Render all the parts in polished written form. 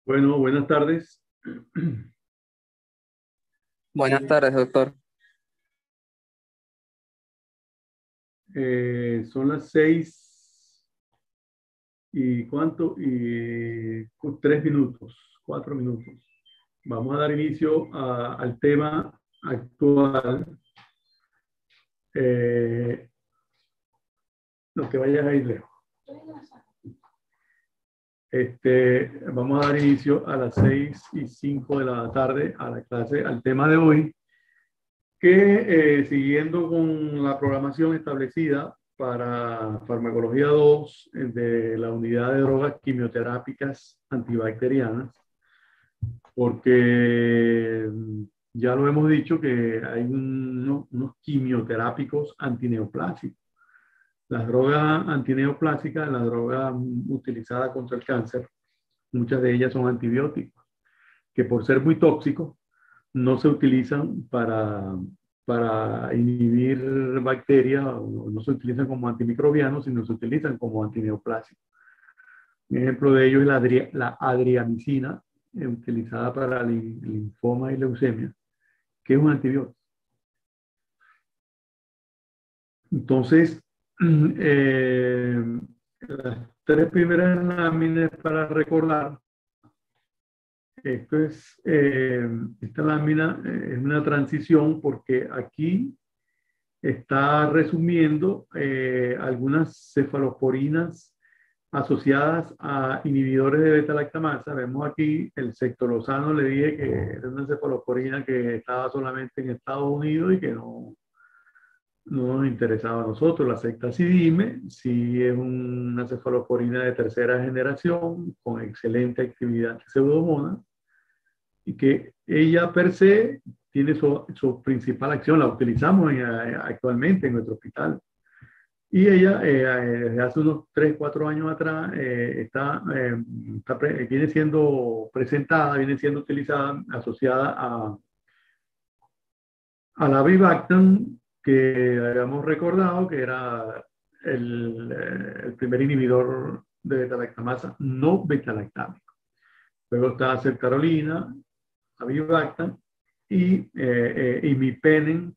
Bueno, buenas tardes. Buenas tardes, doctor. Son las 6:3 minutos, 4 minutos. Vamos a dar inicio al tema actual. No te vayas a ir lejos. Vamos a dar inicio a las 6:05 de la tarde a la clase, al tema de hoy, que siguiendo con la programación establecida para farmacología 2 de la unidad de drogas quimioterápicas antibacterianas, porque ya lo hemos dicho que hay unos quimioterápicos antineoplásicos. Las drogas antineoplásicas, las drogas utilizadas contra el cáncer, muchas de ellas son antibióticos, que por ser muy tóxicos, no se utilizan para inhibir bacterias, no se utilizan como antimicrobianos, sino se utilizan como antineoplásicos. Un ejemplo de ello es la adriamicina, utilizada para linfoma y leucemia, que es un antibiótico. Entonces, las tres primeras láminas para recordar. Esta lámina es una transición porque aquí está resumiendo algunas cefalosporinas asociadas a inhibidores de beta-lactamasa. Vemos aquí el sectorosano, le dije que era una cefalosporina que estaba solamente en Estados Unidos y que no nos interesaba a nosotros. La sectacidime sí es una cefalosporina de tercera generación con excelente actividad pseudomonas, y que ella per se tiene su principal acción, la utilizamos actualmente en nuestro hospital. Y ella, desde hace unos 3, 4 años atrás, viene siendo presentada, viene siendo utilizada, asociada a la Vivactam, que habíamos recordado que era el primer inhibidor de beta-lactamasa no beta-lactámico. Luego está Sercarolina, Avibactam y imipenem.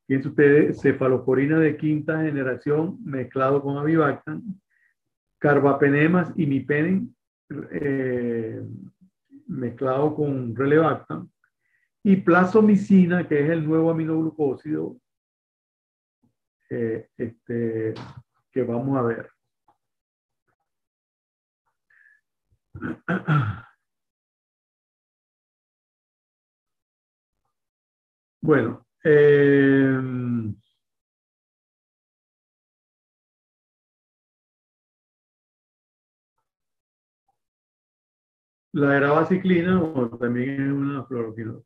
Fíjense ustedes, cefalosporina de quinta generación mezclado con Avibactam, carbapenemas, imipenem mezclado con relebactam, y plazomicina, que es el nuevo aminoglucósido que vamos a ver. Bueno, la erabaciclina, bueno, también es una fluoroquinona.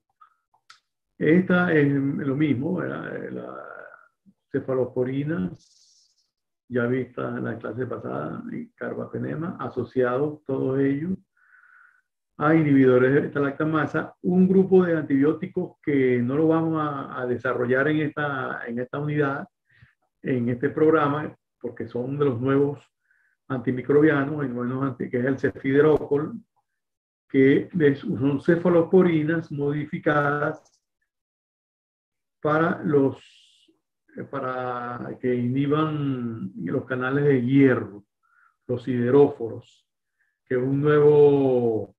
Esta es lo mismo, la cefalosporina, ya vista en la clase pasada, y carbapenema, asociados todos ellos a inhibidores de beta-lactamasa, un grupo de antibióticos que no lo vamos a desarrollar en esta unidad, en este programa, porque son de los nuevos antimicrobianos, que es el cefiderocol, que son cefalosporinas modificadas para que inhiban los canales de hierro, los sideróforos, que es un nuevo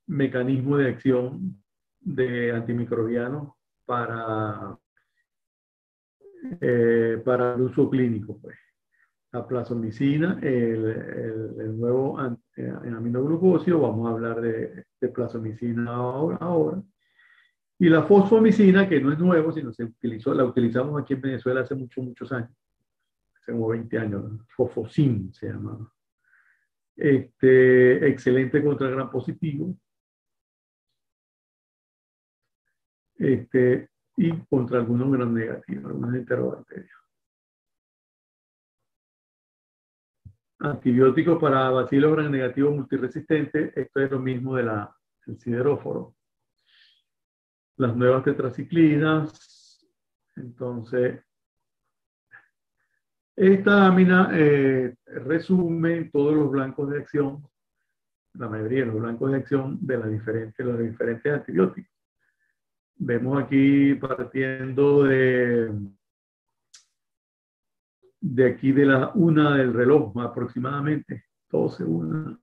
mecanismo de acción de antimicrobianos para el uso clínico, pues. La plazomicina, el nuevo aminoglucósido, vamos a hablar de plazomicina ahora. Y la fosfomicina, que no es nuevo, sino la utilizamos aquí en Venezuela hace muchos años, hace como 20 años, ¿no? Fosfocin se llama. Excelente contra el gran positivo. Y contra algunos gran negativos, algunas enterobacterias. Antibióticos para bacilos gram negativos multiresistentes, esto es lo mismo del sideróforo. Las nuevas tetraciclinas, entonces, Esta lámina resume todos los blancos de acción, la mayoría de los blancos de acción de los diferentes antibióticos. Vemos aquí partiendo de aquí de la 1 del reloj aproximadamente, 12, 1,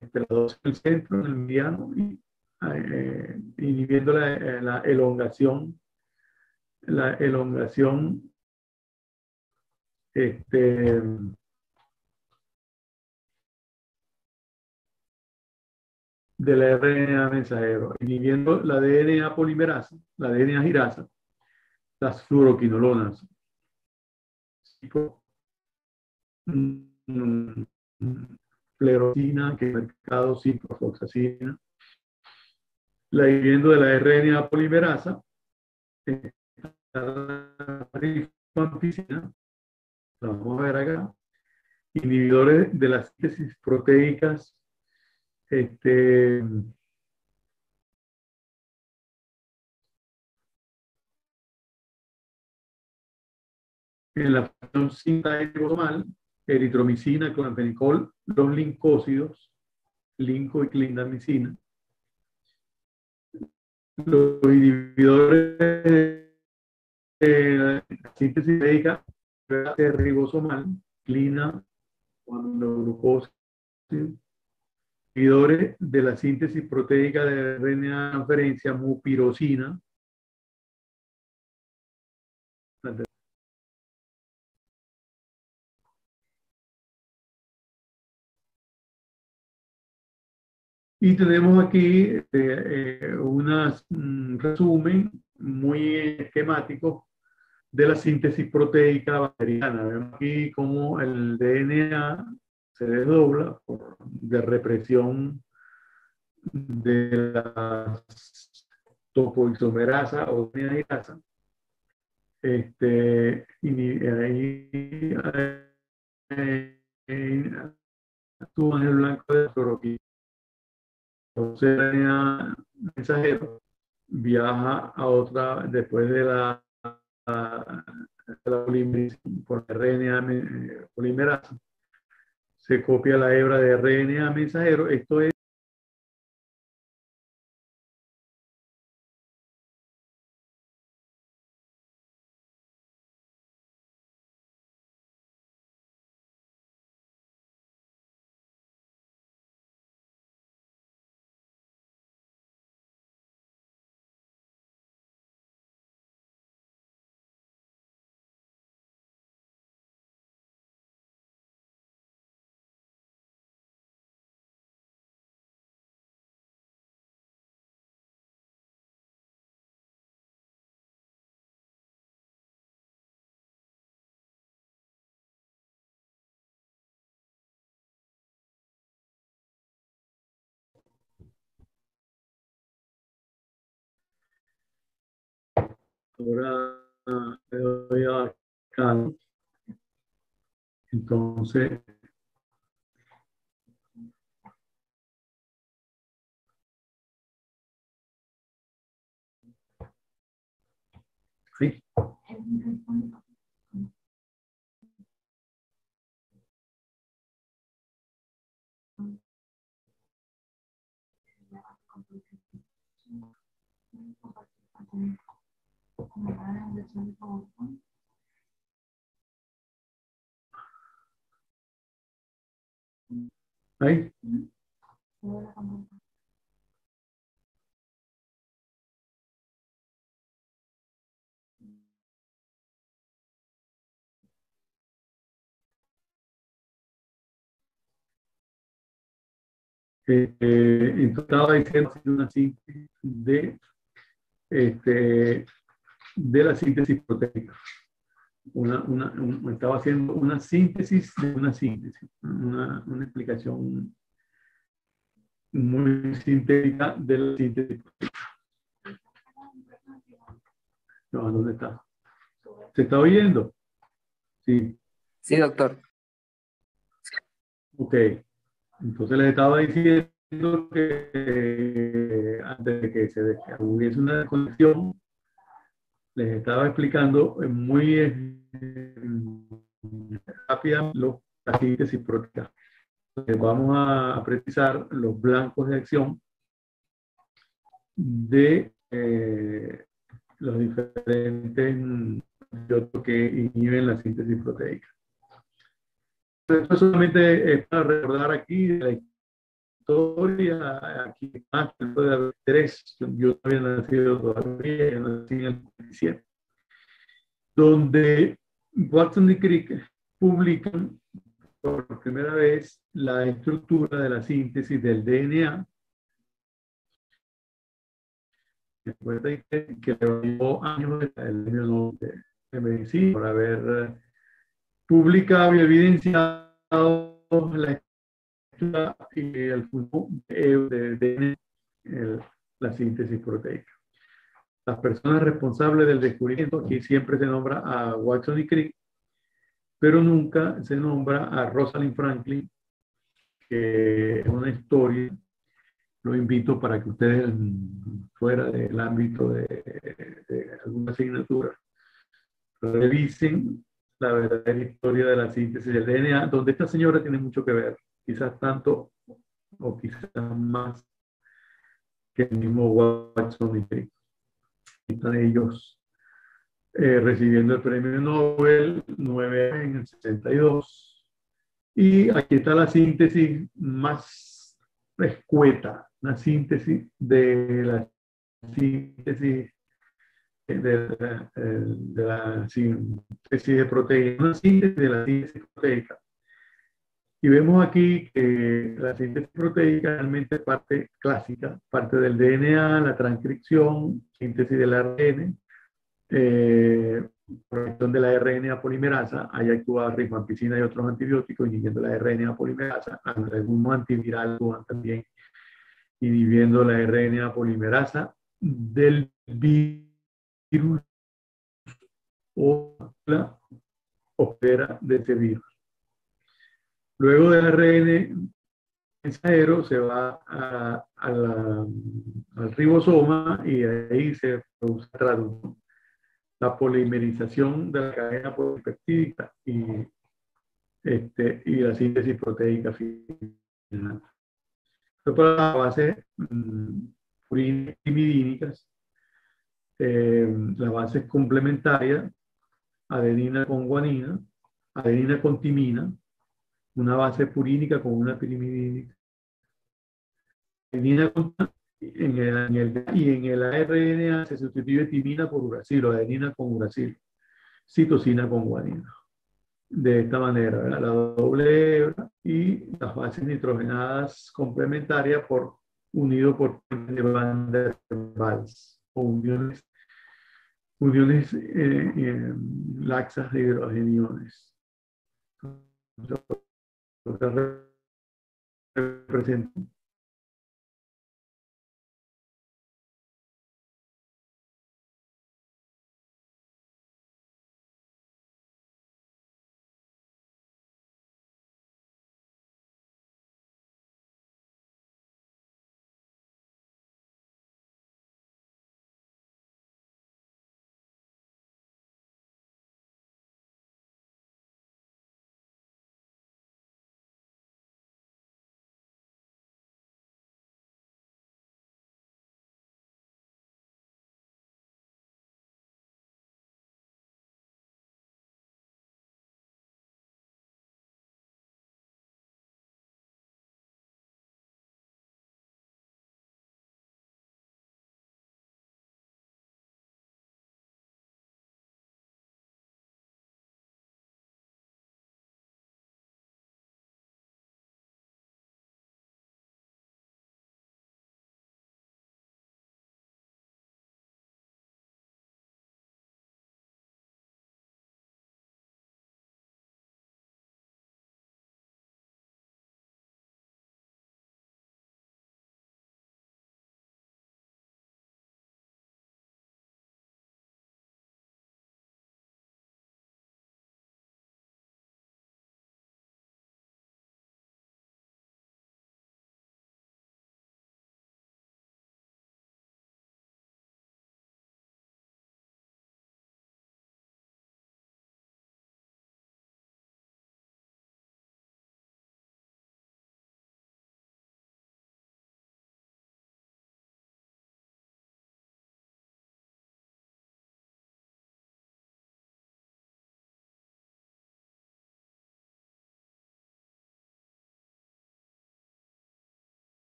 entre las 12 en el centro, en el mediano, y inhibiendo la elongación, este, del RNA mensajero, inhibiendo la DNA polimerasa, la DNA girasa, las fluoroquinolonas, flerosina, que es el mercado ciprofloxacina, la inhibiendo de la RNA polimerasa, la rifampicina, la vamos a ver acá, inhibidores de las síntesis proteicas, en la función cinta ribosomal, eritromicina, cloramfenicol, los lincócidos, linco y clindamicina, los inhibidores de la síntesis proteica ribosomal, clina, cuando glucosa, inhibidores de la síntesis proteica de RNA transferencia, mupirocina. Y tenemos aquí un resumen muy esquemático de la síntesis proteica bacteriana. Vemos aquí cómo el DNA se desdobla de represión de la topoisomerasa o DNA. Ahí actúa en el blanco de la cloroquina. Entonces, el RNA mensajero viaja a otra, después de la polimerización por RNA polimerasa, se copia la hebra de RNA mensajero. Esto es ahora le doy acá. Entonces, sí. Ahí. Entonces estaba diciendo una síntesis de la síntesis proteica. Estaba haciendo una síntesis de una síntesis, una explicación muy sintética de la síntesis proteica. No, ¿dónde está? ¿Se está oyendo? Sí. Sí, doctor. Ok. Entonces les estaba diciendo que antes de que hubiese una desconexión, les estaba explicando muy rápida la síntesis proteica. Vamos a precisar los blancos de acción de los diferentes antibióticos que inhiben la síntesis proteica. Esto solamente es para recordar aquí la historia, aquí más de haber tres, yo no había nacido todavía, yo nací en el 97, donde Watson y Crick publican por primera vez la estructura de la síntesis del DNA. Recuerden que llevó años el premio Nobel de Medicina por haber publicado y evidenciado la estructura y el flujo de DNA, la síntesis proteica. Las personas responsables del descubrimiento, aquí siempre se nombra a Watson y Crick, pero nunca se nombra a Rosalind Franklin, que es una historia. Lo invito para que ustedes, fuera del ámbito de alguna asignatura, revisen la verdadera historia de la síntesis del DNA, donde esta señora tiene mucho que ver, quizás tanto o quizás más que el mismo Watson y Crick. Están ellos recibiendo el premio Nobel 9 en el 62. Y aquí está la síntesis más escueta, una síntesis de la síntesis de la síntesis de proteínas, una síntesis de la síntesis proteica. Y vemos aquí que la síntesis proteica realmente es parte clásica, parte del DNA, la transcripción, síntesis del ARN, producción de la RNA polimerasa. Ahí actúa rifampicina y otros antibióticos inhibiendo la RNA polimerasa. Algunos antivirales actúan también inhibiendo la RNA polimerasa del virus o la opera de ese virus. Luego del ARN mensajero se va al ribosoma y ahí se produce la polimerización de la cadena polipeptídica y la síntesis proteica final. Esto para la base purinimidínicas, la base complementaria, adenina con guanina, adenina con timina, una base purínica con una pirimidínica, adenina con y en el ARNA se sustituye timina por uracilo, adenina con uracilo, citosina con guanina. De esta manera, ¿verdad? La doble hebra y las bases nitrogenadas complementarias unido por Van der Waals o uniones laxas de hidrogeniones. Representan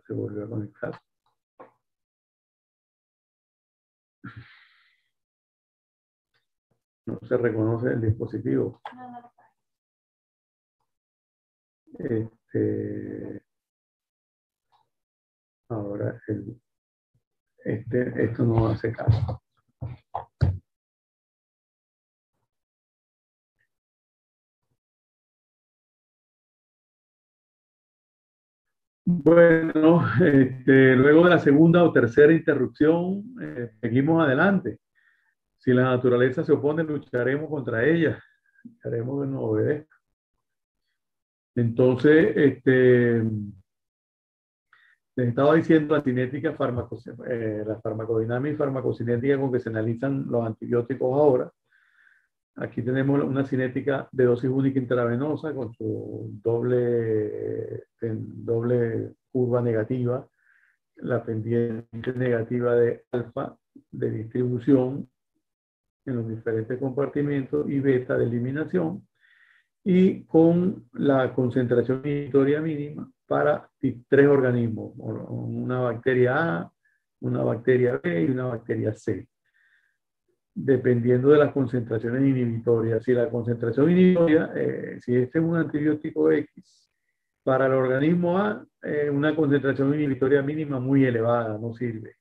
Se volvió a conectar. No se reconoce el dispositivo. Ahora esto no hace caso. Bueno, luego de la segunda o tercera interrupción, seguimos adelante. Si la naturaleza se opone, lucharemos contra ella. Haremos que nos obedezca. Entonces, les estaba diciendo la cinética la farmacodinámica y farmacocinética con que se analizan los antibióticos ahora. Aquí tenemos una cinética de dosis única intravenosa con su doble curva negativa, la pendiente negativa de alfa de distribución en los diferentes compartimentos y beta de eliminación, y con la concentración inhibitoria mínima para 3 organismos, una bacteria A, una bacteria B y una bacteria C, dependiendo de las concentraciones inhibitorias. Si la concentración inhibitoria, si este es un antibiótico X, para el organismo A, una concentración inhibitoria mínima muy elevada, no sirve.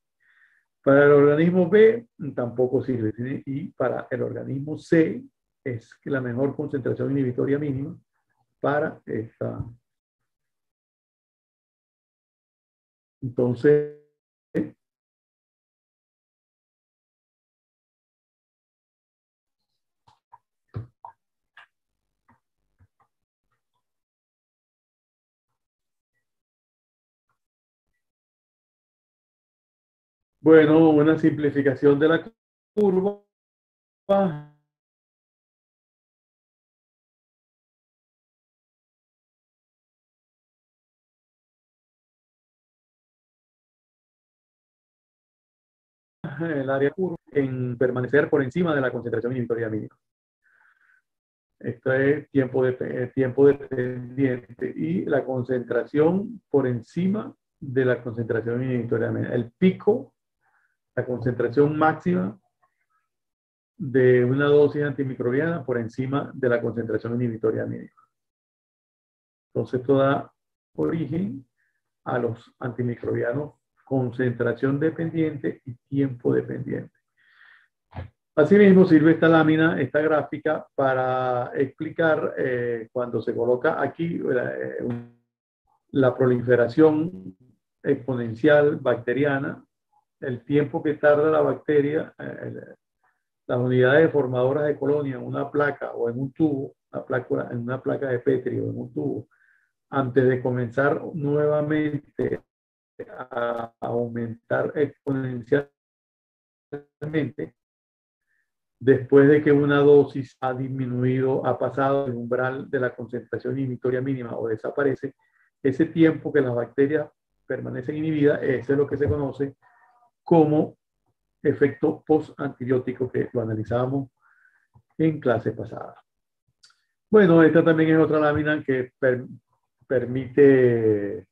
Para el organismo B, tampoco sirve. Y para el organismo C, es la mejor concentración inhibitoria mínima para esta. Entonces, bueno, una simplificación de la curva. El área curva en permanecer por encima de la concentración inhibitoria mínima. Esto es tiempo dependiente y la concentración por encima de la concentración inhibitoria mínima. El pico, la concentración máxima de una dosis antimicrobiana por encima de la concentración inhibitoria mínima. Entonces, esto da origen a los antimicrobianos concentración dependiente y tiempo dependiente. Asimismo, sirve esta lámina, esta gráfica, para explicar cuando se coloca aquí la proliferación exponencial bacteriana, el tiempo que tarda la bacteria, las unidades formadoras de colonia en una placa o en un tubo, en una placa de Petri o en un tubo, antes de comenzar nuevamente a aumentar exponencialmente, después de que una dosis ha disminuido, ha pasado el umbral de la concentración inhibitoria mínima o desaparece, ese tiempo que las bacterias permanecen inhibidas, ese es lo que se conoce como efecto post-antibiótico, que lo analizábamos en clase pasada. Bueno, esta también es otra lámina que permite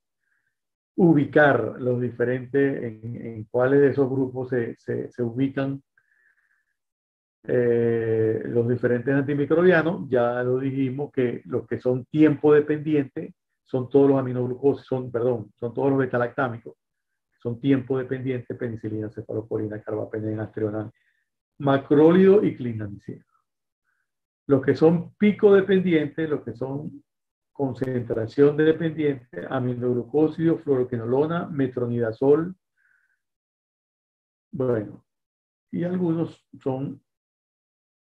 ubicar los diferentes, en cuáles de esos grupos se ubican los diferentes antimicrobianos. Ya lo dijimos que los que son tiempo dependientes son todos los aminoglucosis, son todos los betalactámicos, son tiempo dependientes: penicilina, cefalosporina, carbapenem, aztreonam, macrólido y clindamicina. Los que son pico dependientes, los que son concentración dependiente: aminoglucósido, fluoroquinolona, metronidazol. Bueno, y algunos son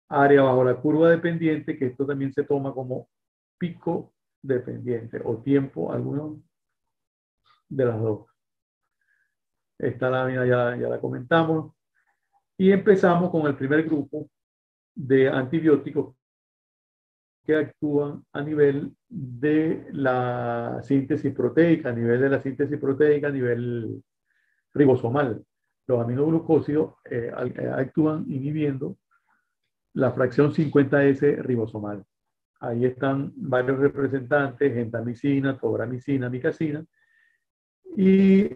área bajo la curva dependiente, que esto también se toma como pico dependiente o tiempo, algunos de las dos. Esta lámina ya la comentamos. Y empezamos con el primer grupo de antibióticos que actúan a nivel de la síntesis proteica, a nivel ribosomal. Los aminoglucósidos actúan inhibiendo la fracción 50S ribosomal. Ahí están varios representantes: gentamicina, tobramicina, micacina, Y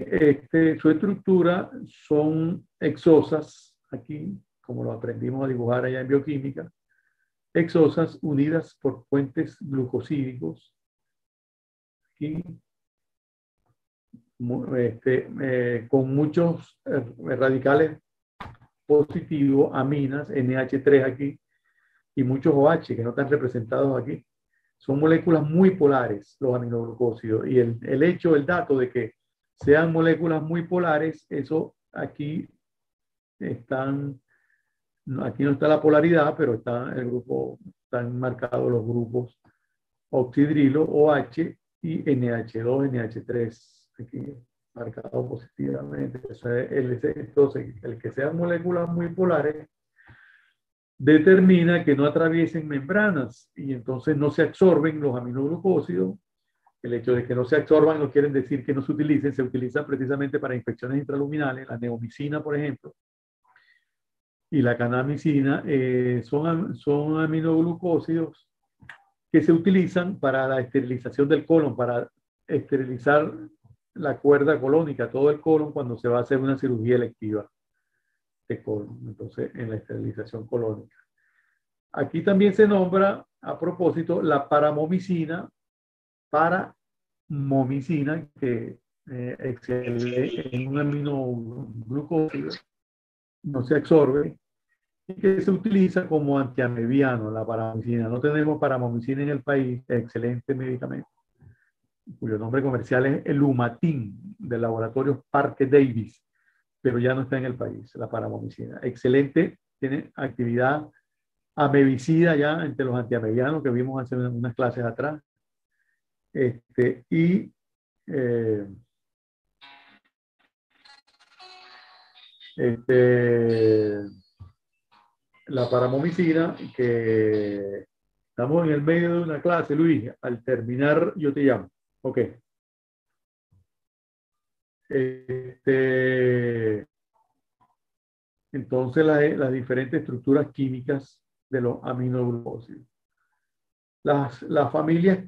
su estructura son hexosas, aquí, como lo aprendimos a dibujar allá en bioquímica, hexosas unidas por puentes glucosídicos, aquí, con muchos radicales positivos, aminas, NH3 aquí, y muchos OH que no están representados aquí. Son moléculas muy polares, los aminoglucósidos, y el dato de que sean moléculas muy polares, eso aquí están, aquí no está la polaridad, pero está el grupo, están marcados los grupos oxidrilo, OH y NH2, NH3, aquí marcado positivamente. Entonces, el que sean moléculas muy polares determina que no atraviesen membranas y entonces no se absorben los aminoglucósidos. El hecho de que no se absorban no quiere decir que no se utilicen, se utilizan precisamente para infecciones intraluminales, la neomicina, por ejemplo, y la canamicina, son aminoglucósidos que se utilizan para la esterilización del colon, para esterilizar la cuerda colónica, todo el colon cuando se va a hacer una cirugía electiva de colon, entonces en la esterilización colónica. Aquí también se nombra, a propósito, la paramomicina, que excede en un aminoglucósido, no se absorbe, y que se utiliza como antiamebiano, la paramomicina. No tenemos paramomicina en el país, excelente medicamento, cuyo nombre comercial es el Lumatin, del laboratorio Parke Davis, pero ya no está en el país, la paramomicina. Excelente, tiene actividad amebicida ya entre los antiamebianos que vimos hace unas clases atrás. Y la paramomicina, que estamos en el medio de una clase, Luis, al terminar yo te llamo. Ok. Entonces las diferentes estructuras químicas de los aminoglucósidos. Las familias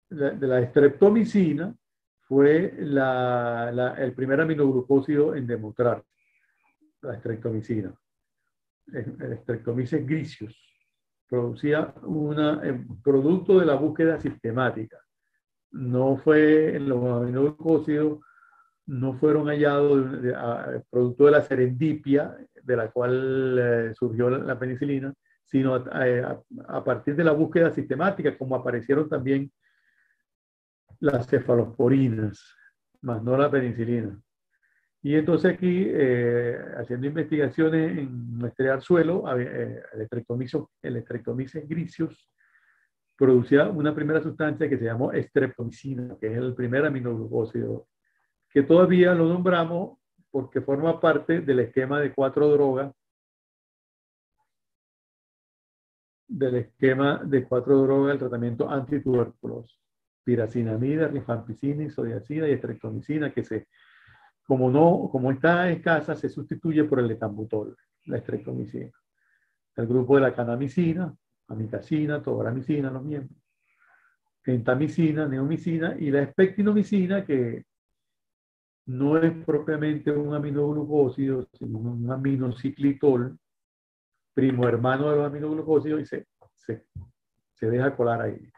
de la streptomicina fue el primer aminoglucósido en demostrar la streptomicina. El Streptomyces griseus producía un producto de la búsqueda sistemática. No fue en los aminoglucósidos, no fueron hallados producto de la serendipia de la cual surgió la penicilina, sino a partir de la búsqueda sistemática, como aparecieron también las cefalosporinas, más no la penicilina. Y entonces aquí, haciendo investigaciones en muestrear suelo, el Streptomyces griseus producía una primera sustancia que se llamó streptomicina, que es el primer aminoglucósido, que todavía lo nombramos porque forma parte del esquema de 4 drogas, del tratamiento antituberculoso: piracinamida, rifampicina, isodiazida y streptomicina, que como está escasa, se sustituye por el etambutol, la streptomicina. El grupo de la canamicina, amicacina, tobramicina, los miembros, gentamicina, neomicina, y la espectinomicina, que no es propiamente un aminoglucósido, sino un aminociclitol, primo hermano de los aminoglucósidos, y se deja colar ahí,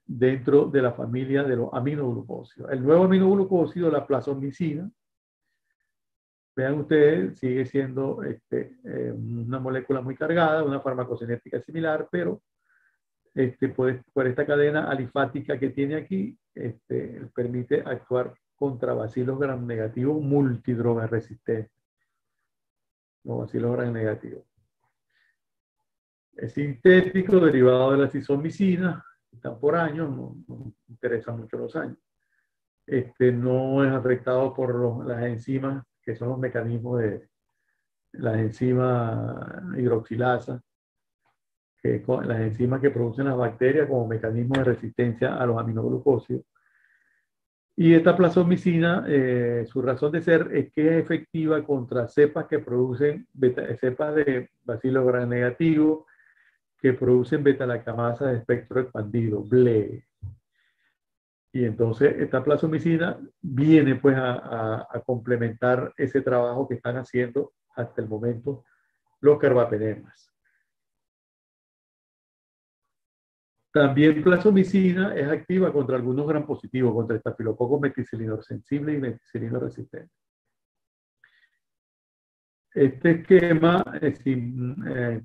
dentro de la familia de los aminoglucósidos. El nuevo aminoglucósido, la plazomicina, vean ustedes, sigue siendo una molécula muy cargada, una farmacocinética similar, pero por esta cadena alifática que tiene aquí, permite actuar contra bacilos gram negativos multidroga resistentes. Los bacilos gram negativos. Es sintético, derivado de la cizomicina, están por años, no interesan mucho los años. No es afectado por las enzimas, que son los mecanismos de las enzimas hidroxilasa, las enzimas que producen las bacterias como mecanismo de resistencia a los aminoglucósidos. Y esta plazomicina, su razón de ser es que es efectiva contra cepas que producen cepas de bacilos gram negativos, que producen beta-lactamasa de espectro expandido, BLE. Y entonces esta plazomicina viene pues a complementar ese trabajo que están haciendo hasta el momento los carbapenemas. También plazomicina es activa contra algunos gram positivos, contra estafilococos meticilino sensible y meticilino resistente. Este esquema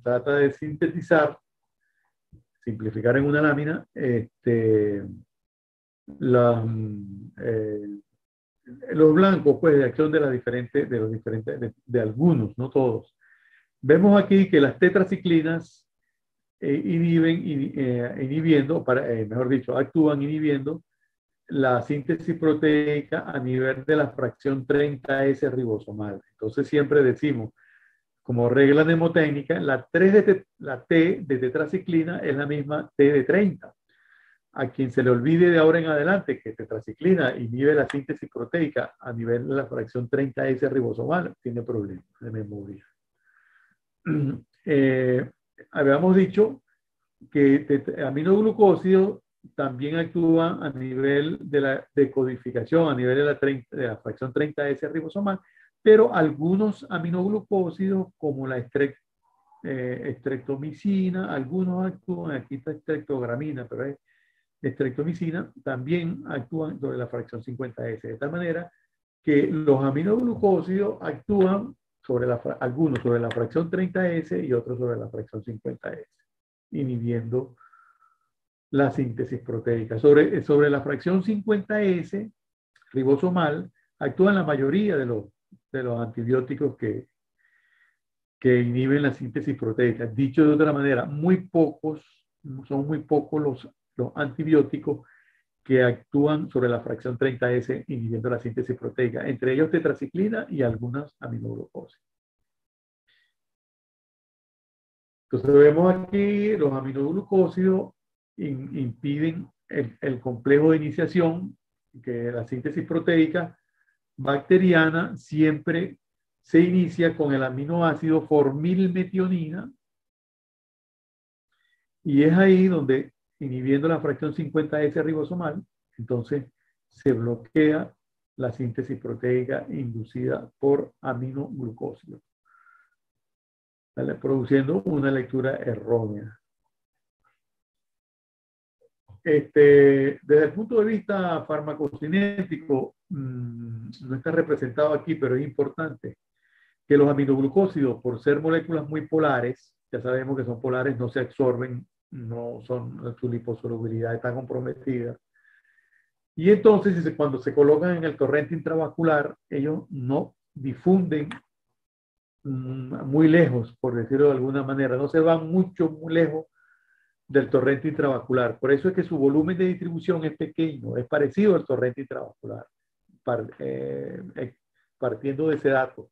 trata de sintetizar, simplificar en una lámina, la, los blancos pues, de acción de, de algunos, no todos. Vemos aquí que las tetraciclinas inhibiendo, mejor dicho, actúan inhibiendo la síntesis proteica a nivel de la fracción 30S ribosomal. Entonces siempre decimos, como regla mnemotécnica, la T de tetraciclina es la misma T de 30. A quien se le olvide de ahora en adelante que tetraciclina inhibe la síntesis proteica a nivel de la fracción 30S ribosomal, tiene problemas de memoria. Habíamos dicho que aminoglucósidos también actúan a nivel de la decodificación, a nivel de la fracción 30S ribosomal, pero algunos aminoglucósidos, como la estreptomicina, algunos actúan, aquí está estreptogramina, pero es estreptomicina, también actúan sobre la fracción 50S, de tal manera que los aminoglucósidos actúan sobre algunos sobre la fracción 30S y otros sobre la fracción 50S, inhibiendo la síntesis proteica. Sobre la fracción 50S ribosomal actúan la mayoría de los antibióticos que inhiben la síntesis proteica. Dicho de otra manera, son muy pocos los antibióticos que actúan sobre la fracción 30S inhibiendo la síntesis proteica, entre ellos tetraciclina y algunas aminoglucósidos. Entonces vemos aquí los aminoglucósidos impiden el complejo de iniciación, que la síntesis proteica bacteriana siempre se inicia con el aminoácido formilmetionina y es ahí donde, inhibiendo la fracción 50S ribosomal, entonces se bloquea la síntesis proteica inducida por aminoglucósidos, produciendo una lectura errónea. Desde el punto de vista farmacocinético, no está representado aquí, pero es importante que los aminoglucósidos, por ser moléculas muy polares, ya sabemos que son polares, no se absorben, su liposolubilidad está comprometida. Y entonces, cuando se colocan en el torrente intravascular, ellos no difunden muy lejos, por decirlo de alguna manera, no se van muy lejos del torrente intravascular. Por eso es que su volumen de distribución es pequeño, es parecido al torrente intravascular, partiendo de ese dato,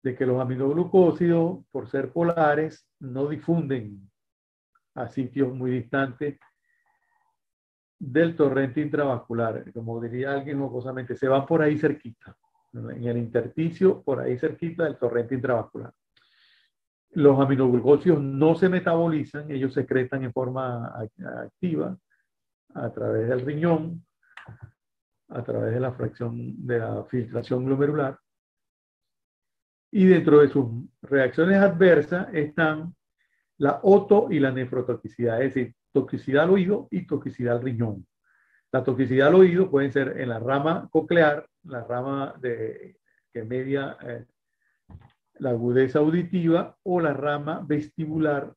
de que los aminoglucósidos, por ser polares, no difunden a sitios muy distantes del torrente intravascular. Como diría alguien jocosamente, se van por ahí cerquita, en el intersticio, por ahí cerquita del torrente intravascular. Los aminoglucósidos no se metabolizan, ellos se secretan en forma activa a través del riñón, a través de la filtración glomerular. Y dentro de sus reacciones adversas están la oto y la nefrotoxicidad, es decir, toxicidad al oído y toxicidad al riñón. La toxicidad al oído puede ser en la rama coclear, la rama que media la agudeza auditiva, o la rama vestibular,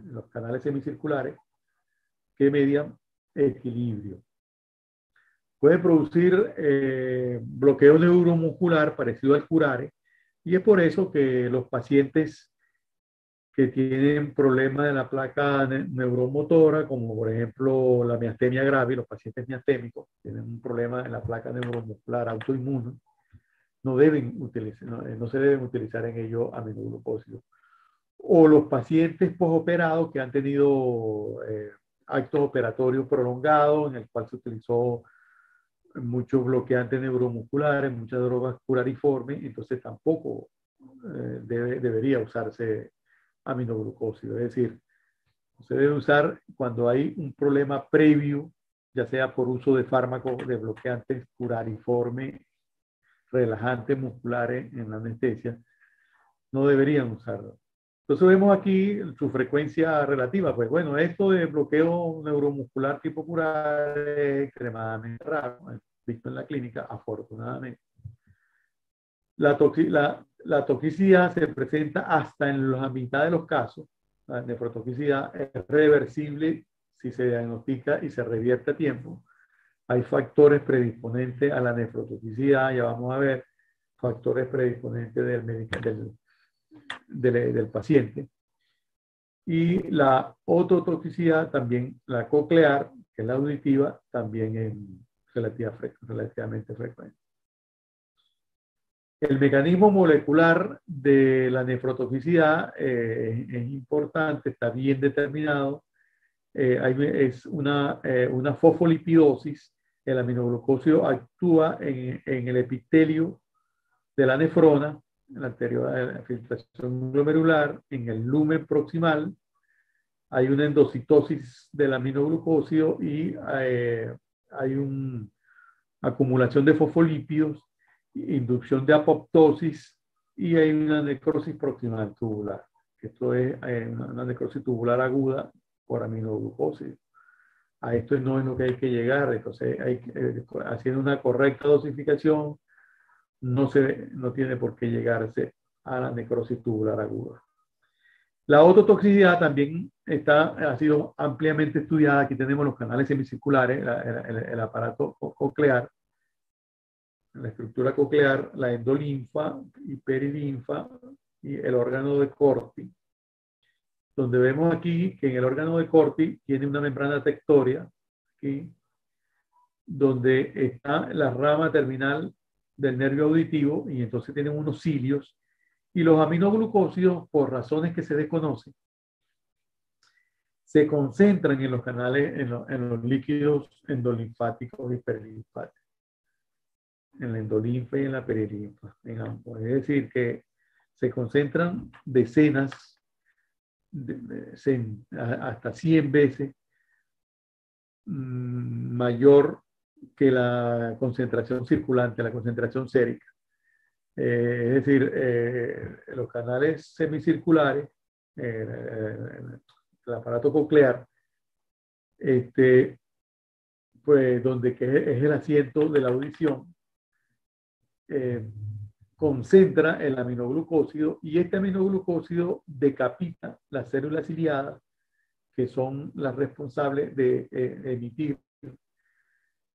los canales semicirculares, que median equilibrio. Puede producir bloqueo neuromuscular parecido al curare, y es por eso que los pacientes que tienen problemas de la placa neuromotora, como por ejemplo la miastenia gravis, los pacientes miastémicos tienen un problema en la placa neuromuscular autoinmune, no se deben utilizar en ellos aminoglucósidos. O los pacientes posoperados que han tenido actos operatorios prolongados en el cual se utilizó muchos bloqueantes neuromusculares, muchas drogas curariformes, entonces tampoco debería usarse aminoglucósido. Es decir, se debe usar cuando hay un problema previo ya sea por uso de fármacos de bloqueantes curariforme, relajantes musculares en la anestesia, no deberían usarlo. Entonces vemos aquí su frecuencia relativa. Pues bueno, esto de bloqueo neuromuscular tipo curar es extremadamente raro, visto en la clínica, afortunadamente. La toxicidad se presenta hasta en la mitad de los casos. La nefrotoxicidad es reversible si se diagnostica y se revierte a tiempo. Hay factores predisponentes a la nefrotoxicidad, ya vamos a ver, factores predisponentes del paciente. Y la ototoxicidad también, la coclear, que es la auditiva, también es relativamente frecuente. El mecanismo molecular de la nefrotoxicidad es importante, está bien determinado. Es una fosfolipidosis. El aminoglucósido actúa en el epitelio de la nefrona, en la anterior de la filtración glomerular, en el lumen proximal. Hay una endocitosis del aminoglucósido y hay una acumulación de fosfolípidos, inducción de apoptosis y hay una necrosis proximal tubular. Esto es una necrosis tubular aguda por aminoglucósido. A esto no es lo que hay que llegar. Entonces, haciendo una correcta dosificación, no tiene por qué llegarse a la necrosis tubular aguda. La ototoxicidad también ha sido ampliamente estudiada. Aquí tenemos los canales semicirculares, el aparato coclear, la estructura coclear, la endolinfa y perilinfa y el órgano de Corti, donde vemos aquí que en el órgano de Corti tiene una membrana tectoria, aquí, donde está la rama terminal del nervio auditivo y entonces tienen unos cilios y los aminoglucósidos, por razones que se desconocen, se concentran en los canales, en los líquidos endolinfáticos y perilinfáticos, en la endolinfa y en la perilinfa, en ambos. Es decir, que se concentran decenas, hasta 100 veces mayor que la concentración circulante, la concentración sérica. Es decir, los canales semicirculares, el aparato coclear, pues donde es el asiento de la audición, concentra el aminoglucósido y este aminoglucósido decapita las células ciliadas que son las responsables de emitir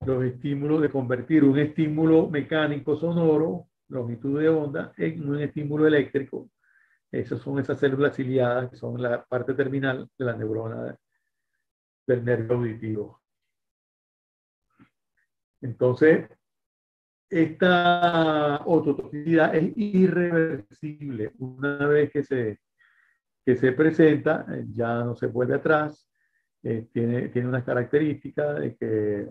los estímulos, de convertir un estímulo mecánico sonoro, longitud de onda, en un estímulo eléctrico. Esas son esas células ciliadas que son la parte terminal de la neurona del nervio auditivo. Entonces, esta ototoxicidad es irreversible. Una vez que se presenta, ya no se vuelve atrás. Tiene unas características de que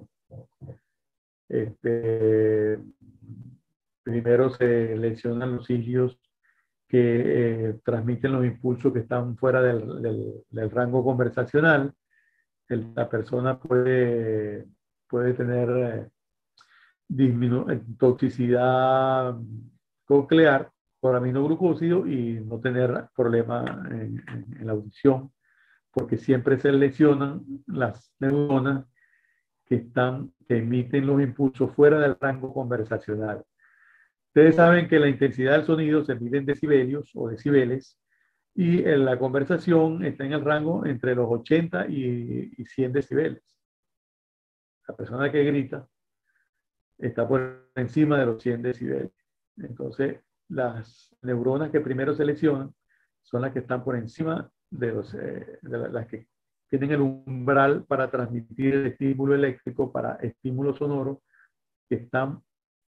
primero se lesionan los cilios que transmiten los impulsos que están fuera del rango conversacional. La persona puede tener toxicidad coclear por aminoglucósido y no tener problema en la audición, porque siempre se lesionan las neuronas que emiten los impulsos fuera del rango conversacional. Ustedes saben que la intensidad del sonido se mide en decibelios o decibeles y en la conversación está en el rango entre los 80 y 100 decibeles. La persona que grita está por encima de los 100 decibeles. Entonces, las neuronas que primero se lesionan son las que están por encima de las que tienen el umbral para transmitir el estímulo eléctrico para estímulo sonoro, que están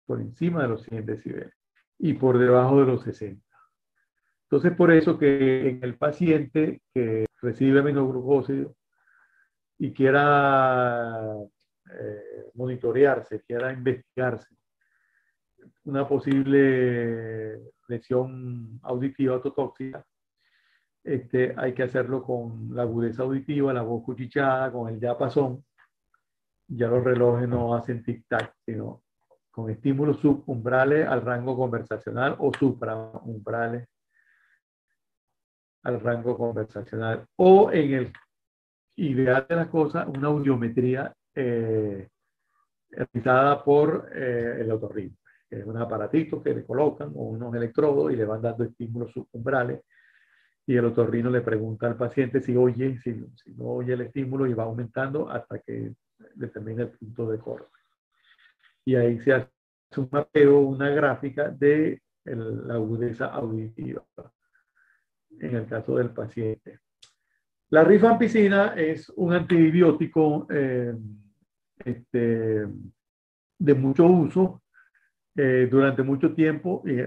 por encima de los 100 decibeles y por debajo de los 60. Entonces, por eso que en el paciente que recibe aminoglucósido y quiera monitorearse, quiera investigarse una posible lesión auditiva ototóxica, hay que hacerlo con la agudeza auditiva, la voz cuchicheada, con el diapasón, Ya los relojes no hacen tic-tac, sino con estímulos subumbrales al rango conversacional o supraumbrales al rango conversacional. O en el ideal de las cosas, una audiometría realizada por el otorrino, que es un aparatito que le colocan o unos electrodos y le van dando estímulos subumbrales y el otorrino le pregunta al paciente si oye, si no oye el estímulo y va aumentando hasta que determina el punto de corte. Y ahí se hace un mapeo, una gráfica de la agudeza auditiva en el caso del paciente. La rifampicina es un antibiótico de mucho uso durante mucho tiempo y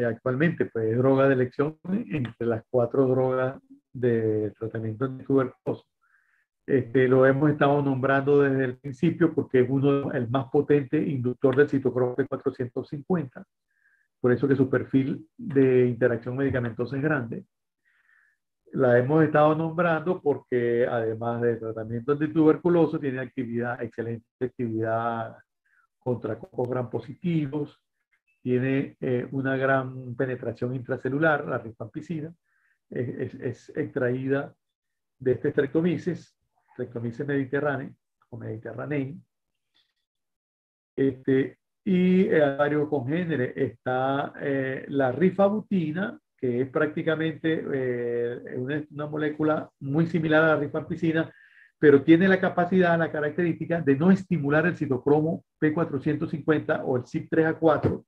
actualmente pues, es droga de elección entre las 4 drogas de tratamiento antituberculoso. Lo hemos estado nombrando desde el principio porque es el más potente inductor del citocromo P450, por eso que su perfil de interacción medicamentosa es grande. La hemos estado nombrando porque además de tratamiento antituberculoso tiene excelente actividad contra cocos gram positivos, tiene una gran penetración intracelular, la rifampicina, es extraída de este Streptomyces mediterráneo o mediterráneo. Y varios congéneres está la rifabutina, que es prácticamente una molécula muy similar a la rifampicina, pero tiene la capacidad, la característica de no estimular el citocromo P450 o el CYP3A4,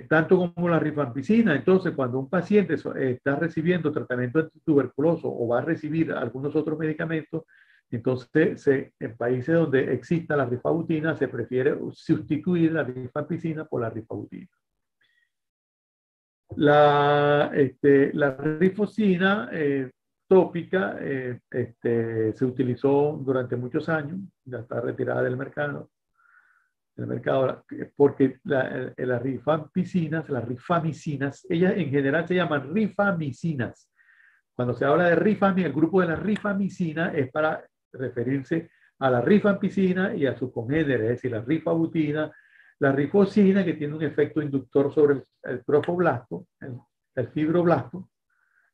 tanto como la rifampicina. Entonces, cuando un paciente está recibiendo tratamiento antituberculoso o va a recibir algunos otros medicamentos, entonces en países donde exista la rifabutina se prefiere sustituir la rifampicina por la rifabutina. La rifocina tópica se utilizó durante muchos años, ya está retirada del mercado porque las rifampicinas, las rifamicinas, ellas en general se llaman rifamicinas. Cuando se habla de rifamicina, el grupo de la rifamicina es para referirse a la rifampicina y a sus congéneres, es decir, la rifabutina, la rifocina, que tiene un efecto inductor sobre el trofoblasto, el fibroblasto,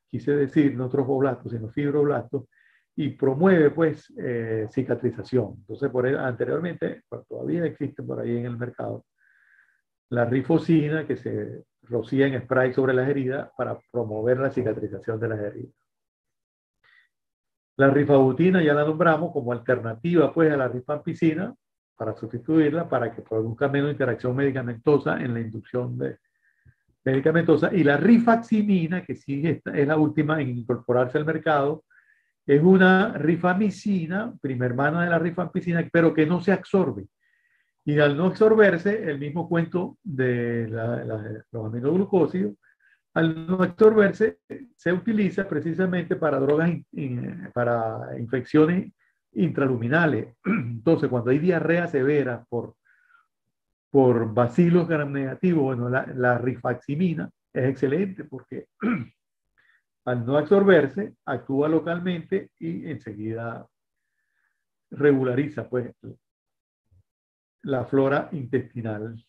quise decir no trofoblasto, sino fibroblasto, y promueve pues cicatrización. Entonces, anteriormente, pues, todavía existe por ahí en el mercado, la rifocina que se rocía en spray sobre las heridas para promover la cicatrización de las heridas. La rifabutina ya la nombramos como alternativa pues a la rifampicina para sustituirla para que produzca menos interacción medicamentosa en la inducción medicamentosa. Y la rifaximina, que sí es la última en incorporarse al mercado, es una rifamicina, prima hermana de la rifampicina, pero que no se absorbe. Y al no absorberse, el mismo cuento de los aminoglucósidos, al no absorberse, se utiliza precisamente para drogas, para infecciones intraluminales. Entonces, cuando hay diarrea severa por bacilos gram negativos, bueno, la rifaximina es excelente porque al no absorberse, actúa localmente y enseguida regulariza pues la flora intestinal.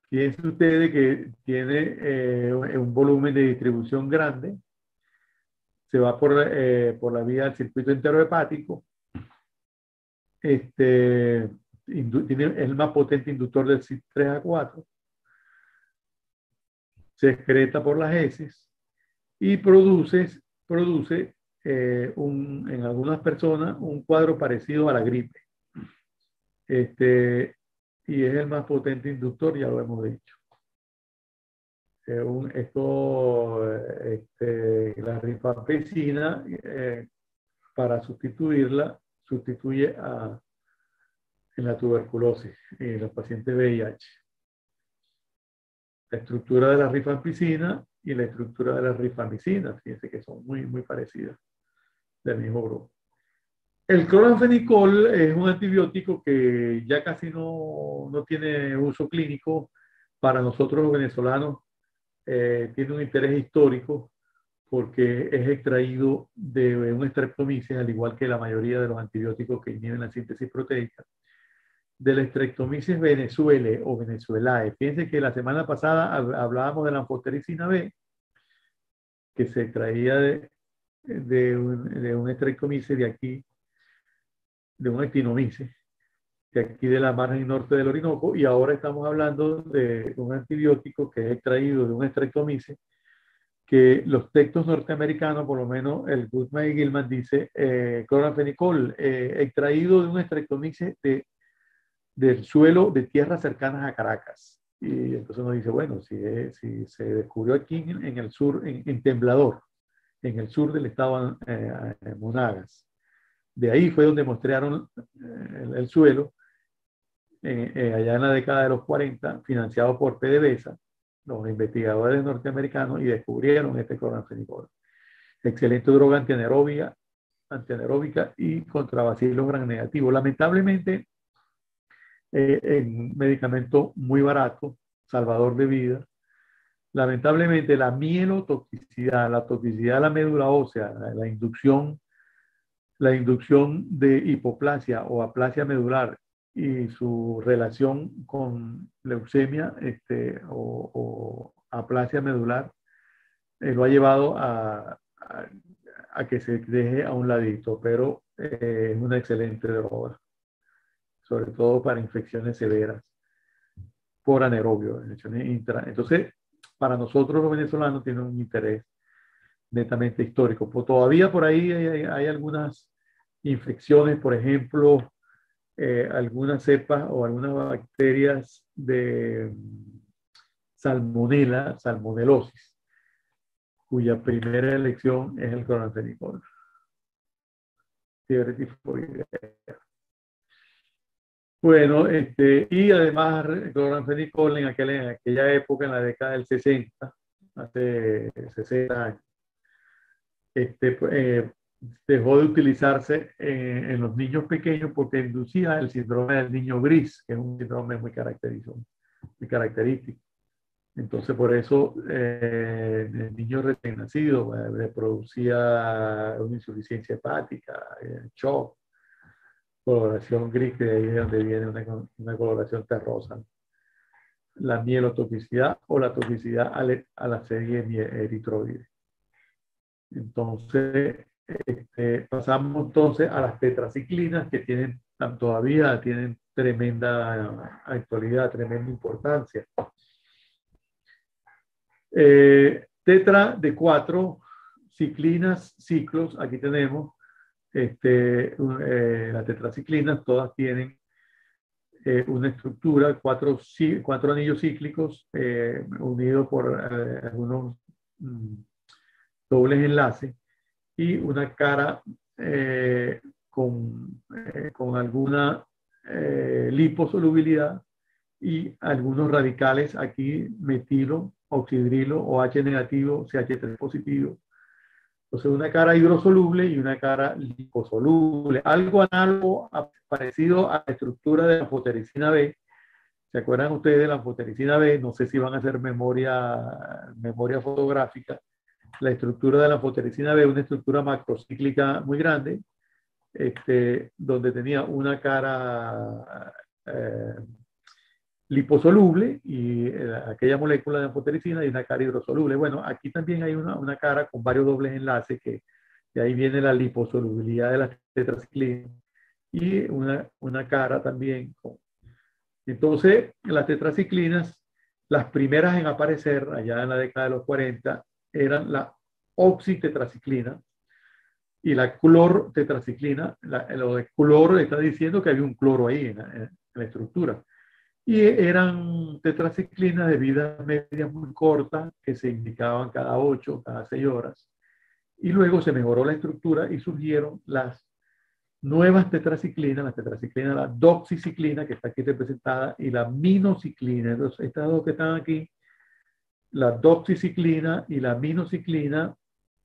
Fíjense ustedes que tiene un volumen de distribución grande, se va por la vía del circuito enterohepático, es el más potente inductor del CYP3A4, se excreta por las heces y produce en algunas personas un cuadro parecido a la gripe. Y es el más potente inductor, ya lo hemos dicho. La rifampicina, para sustituirla, sustituye en la tuberculosis en los pacientes VIH. La estructura de la rifampicina y la estructura de la rifamicina, fíjense que son muy, muy parecidas, del mismo grupo. El cloranfenicol es un antibiótico que ya casi no tiene uso clínico para nosotros los venezolanos. Tiene un interés histórico porque es extraído de un streptomyces, al igual que la mayoría de los antibióticos que inhiben la síntesis proteica, del Streptomyces venezuelae o venezuelae. Fíjense que la semana pasada hablábamos de la anfotericina B, que se extraía de un Streptomyces de aquí, de un actinomyces, de aquí de la margen norte del Orinoco, y ahora estamos hablando de un antibiótico que es extraído de un Streptomyces, que los textos norteamericanos, por lo menos el Goodman y Gilman dice, cloranfenicol, extraído de un Streptomyces del suelo de tierras cercanas a Caracas. Y entonces uno dice, bueno, si se descubrió aquí en el sur, en Temblador, en el sur del estado de Monagas. De ahí fue donde mostraron el suelo, allá en la década de los 40, financiado por PDVSA, los investigadores norteamericanos, y descubrieron este cloranfenicol. Excelente droga antianaeróbica y contra bacilos gram negativos. Lamentablemente, un medicamento muy barato, salvador de vida. Lamentablemente, la mielotoxicidad, la toxicidad de la médula ósea, la inducción de hipoplasia o aplasia medular y su relación con leucemia o aplasia medular, lo ha llevado a que se deje a un ladito, pero es una excelente droga, sobre todo para infecciones severas por anaerobio. Entonces, para nosotros los venezolanos tiene un interés netamente histórico. Pues todavía por ahí hay algunas infecciones, por ejemplo, algunas cepas o algunas bacterias de salmonela, salmonelosis, cuya primera elección es el cloranfenicol. Fiebre tifoidea. Bueno, y además el cloranfenicol en aquella época, en la década del 60, hace 60 años, dejó de utilizarse en los niños pequeños porque inducía el síndrome del niño gris, que es un síndrome muy característico. Entonces, por eso el niño recién nacido le producía una insuficiencia hepática, shock, coloración gris, que de ahí es donde viene una coloración terrosa. La mielotoxicidad o la toxicidad a la serie eritroide. Entonces, pasamos entonces a las tetraciclinas, que todavía tienen tremenda actualidad, tremenda importancia. Tetra de 4 ciclinas, ciclos, aquí tenemos las tetraciclinas, todas tienen una estructura, cuatro anillos cíclicos unidos por algunos dobles enlaces y una cara con alguna liposolubilidad y algunos radicales aquí, metilo, oxidrilo, OH negativo, CH3 positivo. Entonces, una cara hidrosoluble y una cara liposoluble. Algo análogo, parecido a la estructura de la anfotericina B. ¿Se acuerdan ustedes de la anfotericina B? No sé si van a hacer memoria fotográfica. La estructura de la anfotericina B es una estructura macrocíclica muy grande, donde tenía una cara liposoluble y aquella molécula de anfotericina y una cara hidrosoluble. Bueno, aquí también hay una cara con varios dobles enlaces que de ahí viene la liposolubilidad de las tetraciclinas y una cara también. Entonces, las tetraciclinas, las primeras en aparecer allá en la década de los 40, eran la oxitetraciclina y la clortetraciclina. Lo de cloro está diciendo que había un cloro ahí en la estructura. Y eran tetraciclinas de vida media muy corta que se indicaban cada 8, cada 6 horas. Y luego se mejoró la estructura y surgieron las nuevas tetraciclinas, la doxiciclina, que está aquí representada, y la minociclina. Entonces, estas dos que están aquí, la doxiciclina y la minociclina,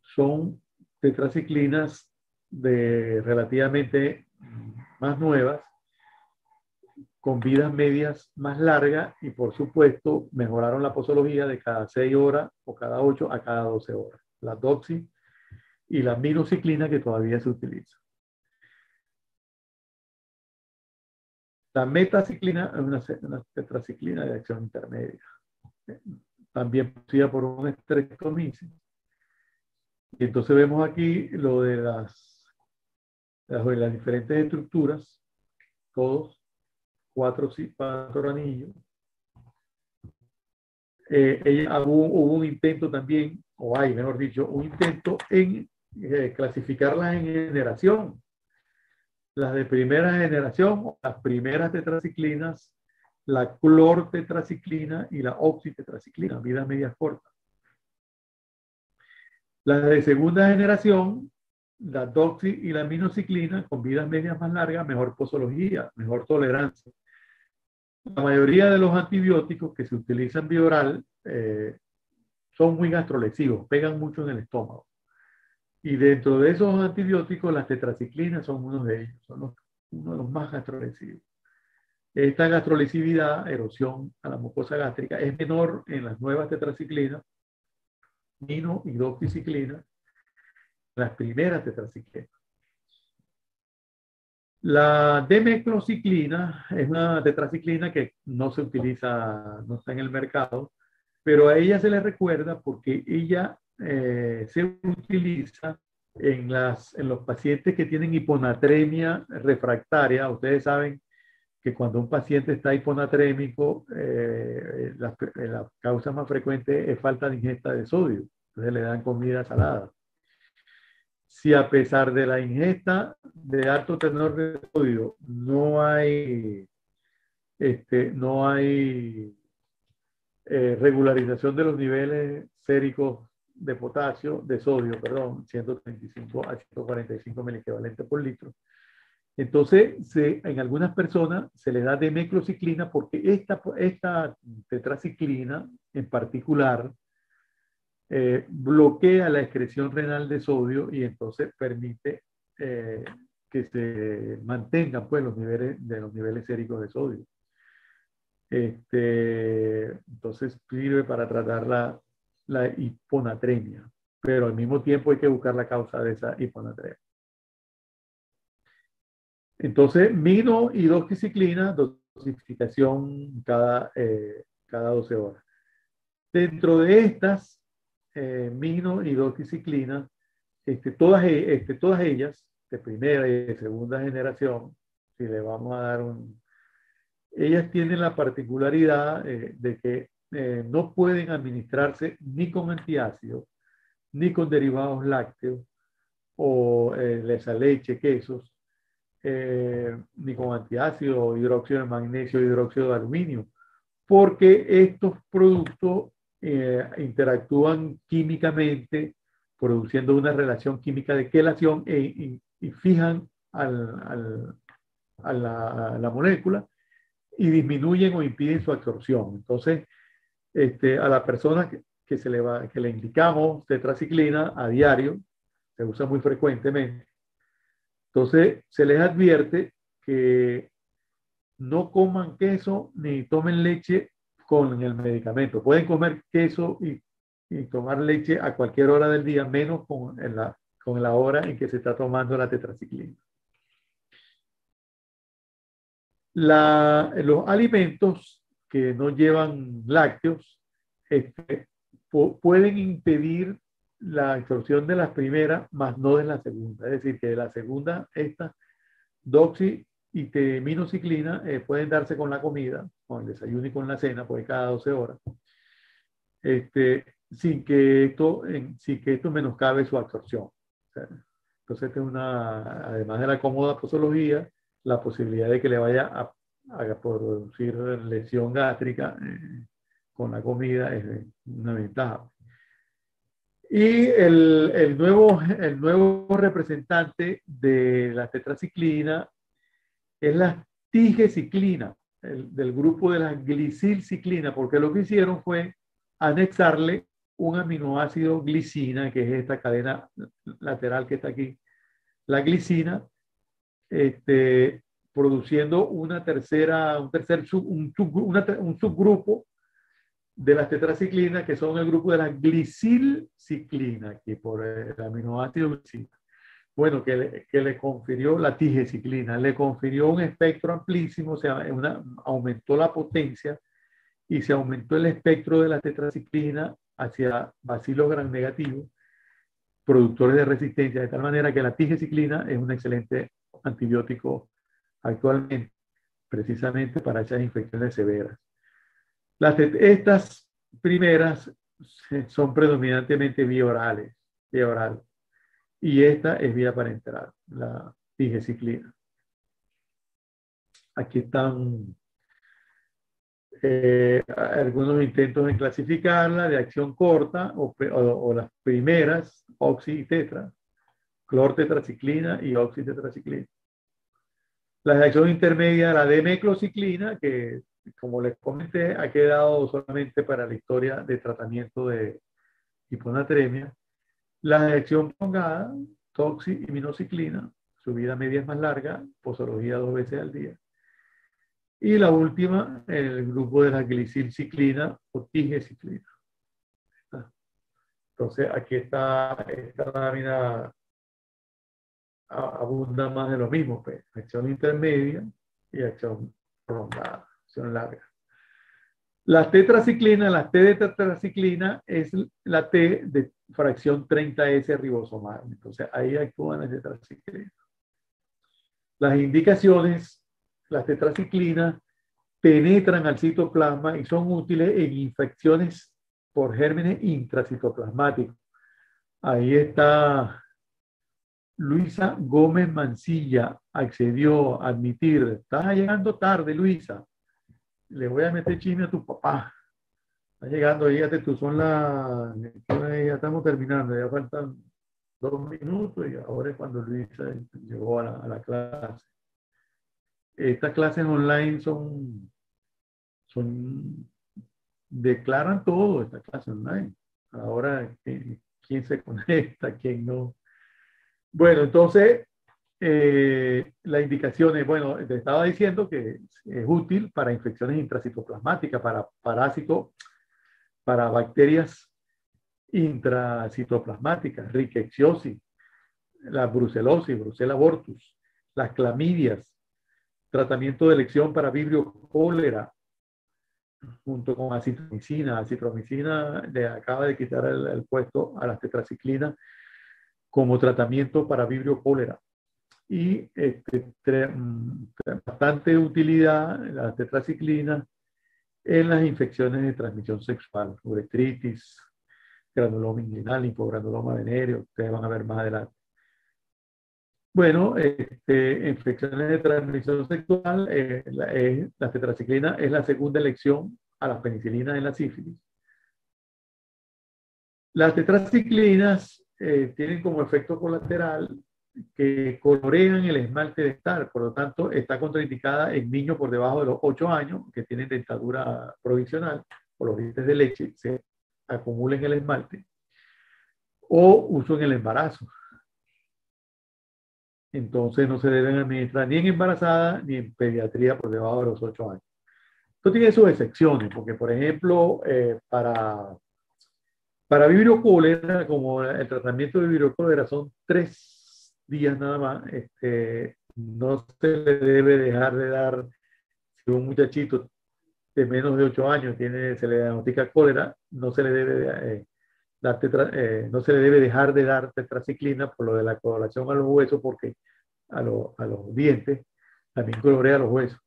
son tetraciclinas relativamente más nuevas, con vidas medias más largas y, por supuesto, mejoraron la posología de cada 6 horas o cada 8 a cada 12 horas. la doxi y la minoxiclina que todavía se utiliza. La metaciclina es una tetraciclina de acción intermedia, también producida por un streptomycin. Y entonces vemos aquí lo de las diferentes estructuras, todos cuatro anillos. Hubo un intento también, o hay, mejor dicho, un intento en clasificarlas en generación. Las de primera generación, las primeras tetraciclinas, la clortetraciclina y la oxitetraciclina, vidas medias cortas. Las de segunda generación, la doxi y la minoxiclina, con vidas medias más largas, mejor posología, mejor tolerancia. La mayoría de los antibióticos que se utilizan vía oral son muy gastrolesivos, pegan mucho en el estómago. Y dentro de esos antibióticos, las tetraciclinas son uno de ellos, son uno de los más gastrolesivos. Esta gastrolesividad, erosión a la mucosa gástrica, es menor en las nuevas tetraciclinas, mino y doxiciclina, las primeras tetraciclinas. La demeclociclina es una tetraciclina que no se utiliza, no está en el mercado, pero a ella se le recuerda porque ella se utiliza en los pacientes que tienen hiponatremia refractaria. Ustedes saben que cuando un paciente está hiponatrémico, la causa más frecuente es falta de ingesta de sodio. Entonces le dan comida salada. Si a pesar de la ingesta de alto tenor de sodio no hay regularización de los niveles séricos de potasio, de sodio, perdón, 135 a 145 miliequivalentes por litro. Entonces, en algunas personas se le da demeclociclina porque esta tetraciclina en particular bloquea la excreción renal de sodio y entonces permite que se mantengan pues, los niveles séricos de sodio. Entonces sirve para tratar la hiponatremia, pero al mismo tiempo hay que buscar la causa de esa hiponatremia. Entonces, mino y doxiciclina, dosificación cada 12 horas. Dentro de estas, mino y doxiciclina, todas ellas, de primera y de segunda generación, si le vamos a dar ellas tienen la particularidad de que no pueden administrarse ni con antiácidos, ni con derivados lácteos, o leche, quesos, ni con antiácido, hidróxido de magnesio, hidróxido de aluminio, porque estos productos interactúan químicamente, produciendo una relación química de quelación y fijan a la molécula y disminuyen o impiden su absorción. Entonces, a la persona que le indicamos tetraciclina a diario, se usa muy frecuentemente, entonces se les advierte que no coman queso ni tomen leche con el medicamento. Pueden comer queso y tomar leche a cualquier hora del día, menos con la hora en que se está tomando la tetraciclina. Los alimentos que no llevan lácteos pueden impedir la absorción de las primeras, más no de la segunda. Es decir, que de la segunda, esta doxi y minoxiclina pueden darse con la comida, con el desayuno y con la cena, pues cada 12 horas, sin que esto menoscabe su absorción. O sea, entonces, además de la cómoda posología, la posibilidad de que le vaya a producir lesión gástrica con la comida es una ventaja. Y el nuevo representante de la tetraciclina es la tigeciclina, del grupo de la glicilciclina, porque lo que hicieron fue anexarle un aminoácido glicina, que es esta cadena lateral que está aquí, la glicina, produciendo un subgrupo de las tetraciclinas, que son el grupo de la glicilciclina, aquí por el aminoácido glicina. Bueno, que le confirió la tigeciclina, le confirió un espectro amplísimo, o sea, aumentó la potencia y se aumentó el espectro de la tetraciclina hacia bacilos gram negativos, productores de resistencia, de tal manera que la tigeciclina es un excelente antibiótico actualmente, precisamente para esas infecciones severas. Estas primeras son predominantemente vía oral, y esta es vía parenteral, la tigeciclina. Aquí están algunos intentos en clasificarla de acción corta o las primeras, oxi y tetra, clortetraciclina y oxitetraciclina. La de acción intermedia, la D-meclociclina, que como les comenté, ha quedado solamente para la historia de tratamiento de hiponatremia. La de acción prolongada, toxi y minociclina, su vida media es más larga, posología 2 veces al día. Y la última, el grupo de la glicilciclina o tigeciclina. Entonces, aquí está esta lámina, abunda más de lo mismo, pues, acción intermedia y acción prolongada, acción larga. La tetraciclina, la T de tetraciclina es la T de fracción 30S ribosomal. Entonces, ahí actúan las tetraciclinas. Las indicaciones, las tetraciclinas penetran al citoplasma y son útiles en infecciones por gérmenes intracitoplasmáticos. Ahí está Luisa Gómez Mancilla, accedió a admitir. Estás llegando tarde, Luisa. Le voy a meter chisme a tu papá. Está llegando, fíjate tú, ya estamos terminando, ya faltan 2 minutos y ahora es cuando Luisa llegó a la clase. Estas clases online declaran todo, esta clase online. Ahora, ¿quién se conecta? ¿Quién no? Bueno, entonces, la indicación es, bueno, te estaba diciendo que es útil para infecciones intracitoplasmáticas, para parásitos, para bacterias intracitoplasmáticas, rickettsiosis, la brucelosis, Brucella abortus, las clamidias, tratamiento de elección para vibrio cólera, junto con acitromicina. Acitromicina le acaba de quitar el puesto a las tetraciclinas como tratamiento para vibrio cólera. Y bastante utilidad la tetraciclina en las infecciones de transmisión sexual, uretritis, granuloma inguinal, linfogranuloma venéreo, ustedes van a ver más adelante. Bueno, infecciones de transmisión sexual, la tetraciclina es la segunda elección a las penicilinas en la sífilis. Las tetraciclinas tienen como efecto colateral que colorean el esmalte dental, por lo tanto está contraindicada en niños por debajo de los 8 años que tienen dentadura provisional o los dientes de leche se acumulen el esmalte, o uso en el embarazo. Entonces no se deben administrar ni en embarazada ni en pediatría por debajo de los 8 años. Esto tiene sus excepciones, porque por ejemplo, para vibrio cólera, como el tratamiento de vibrio cólera son 3 días nada más, no se le debe dejar de dar, si un muchachito de menos de 8 años se le diagnostica cólera, no se le debe no se le debe dejar de dar tetraciclina por lo de la coagulación a los huesos, porque a los dientes también colorea los huesos,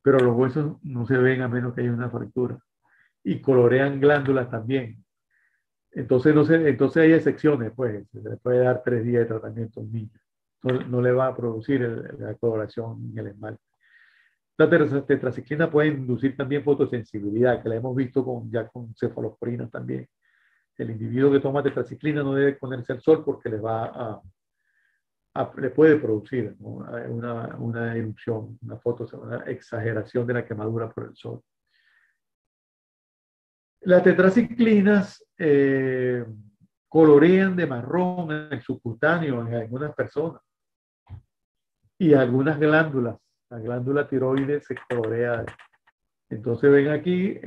pero los huesos no se ven a menos que haya una fractura, y colorean glándulas también. Entonces, entonces hay excepciones, pues se le puede dar 3 días de tratamiento a un niño, no le va a producir la coloración en el esmalte. La tetraciclina puede inducir también fotosensibilidad, que la hemos visto ya con cefalosporinas también. El individuo que toma tetraciclina no debe ponerse al sol porque le puede producir, ¿no?, una erupción, una exageración de la quemadura por el sol. Las tetraciclinas colorean de marrón en el subcutáneo en algunas personas y algunas glándulas. La glándula tiroides se colorea Entonces ven aquí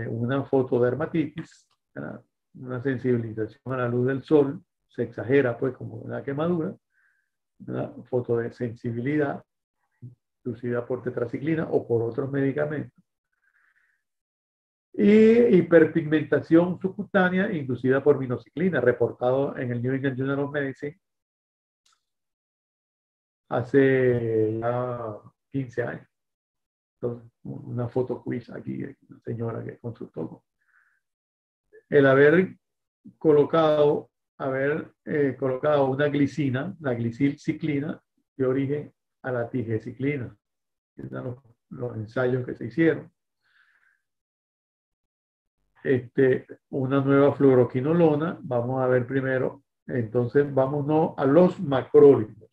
una fotodermatitis, ¿verdad? Una sensibilización a la luz del sol, se exagera pues como una quemadura, una foto de sensibilidad inducida por tetraciclina o por otros medicamentos. Y hiperpigmentación subcutánea inducida por minociclina, reportado en el New England Journal of Medicine hace ya 15 años. Entonces, una foto quiz aquí, una señora que consultó. El haber colocado una glicina, la glicilciclina, de origen a la tigeciclina. Esos son los ensayos que se hicieron. Una nueva fluoroquinolona. Vamos a ver primero. Entonces, vámonos a los macrólidos.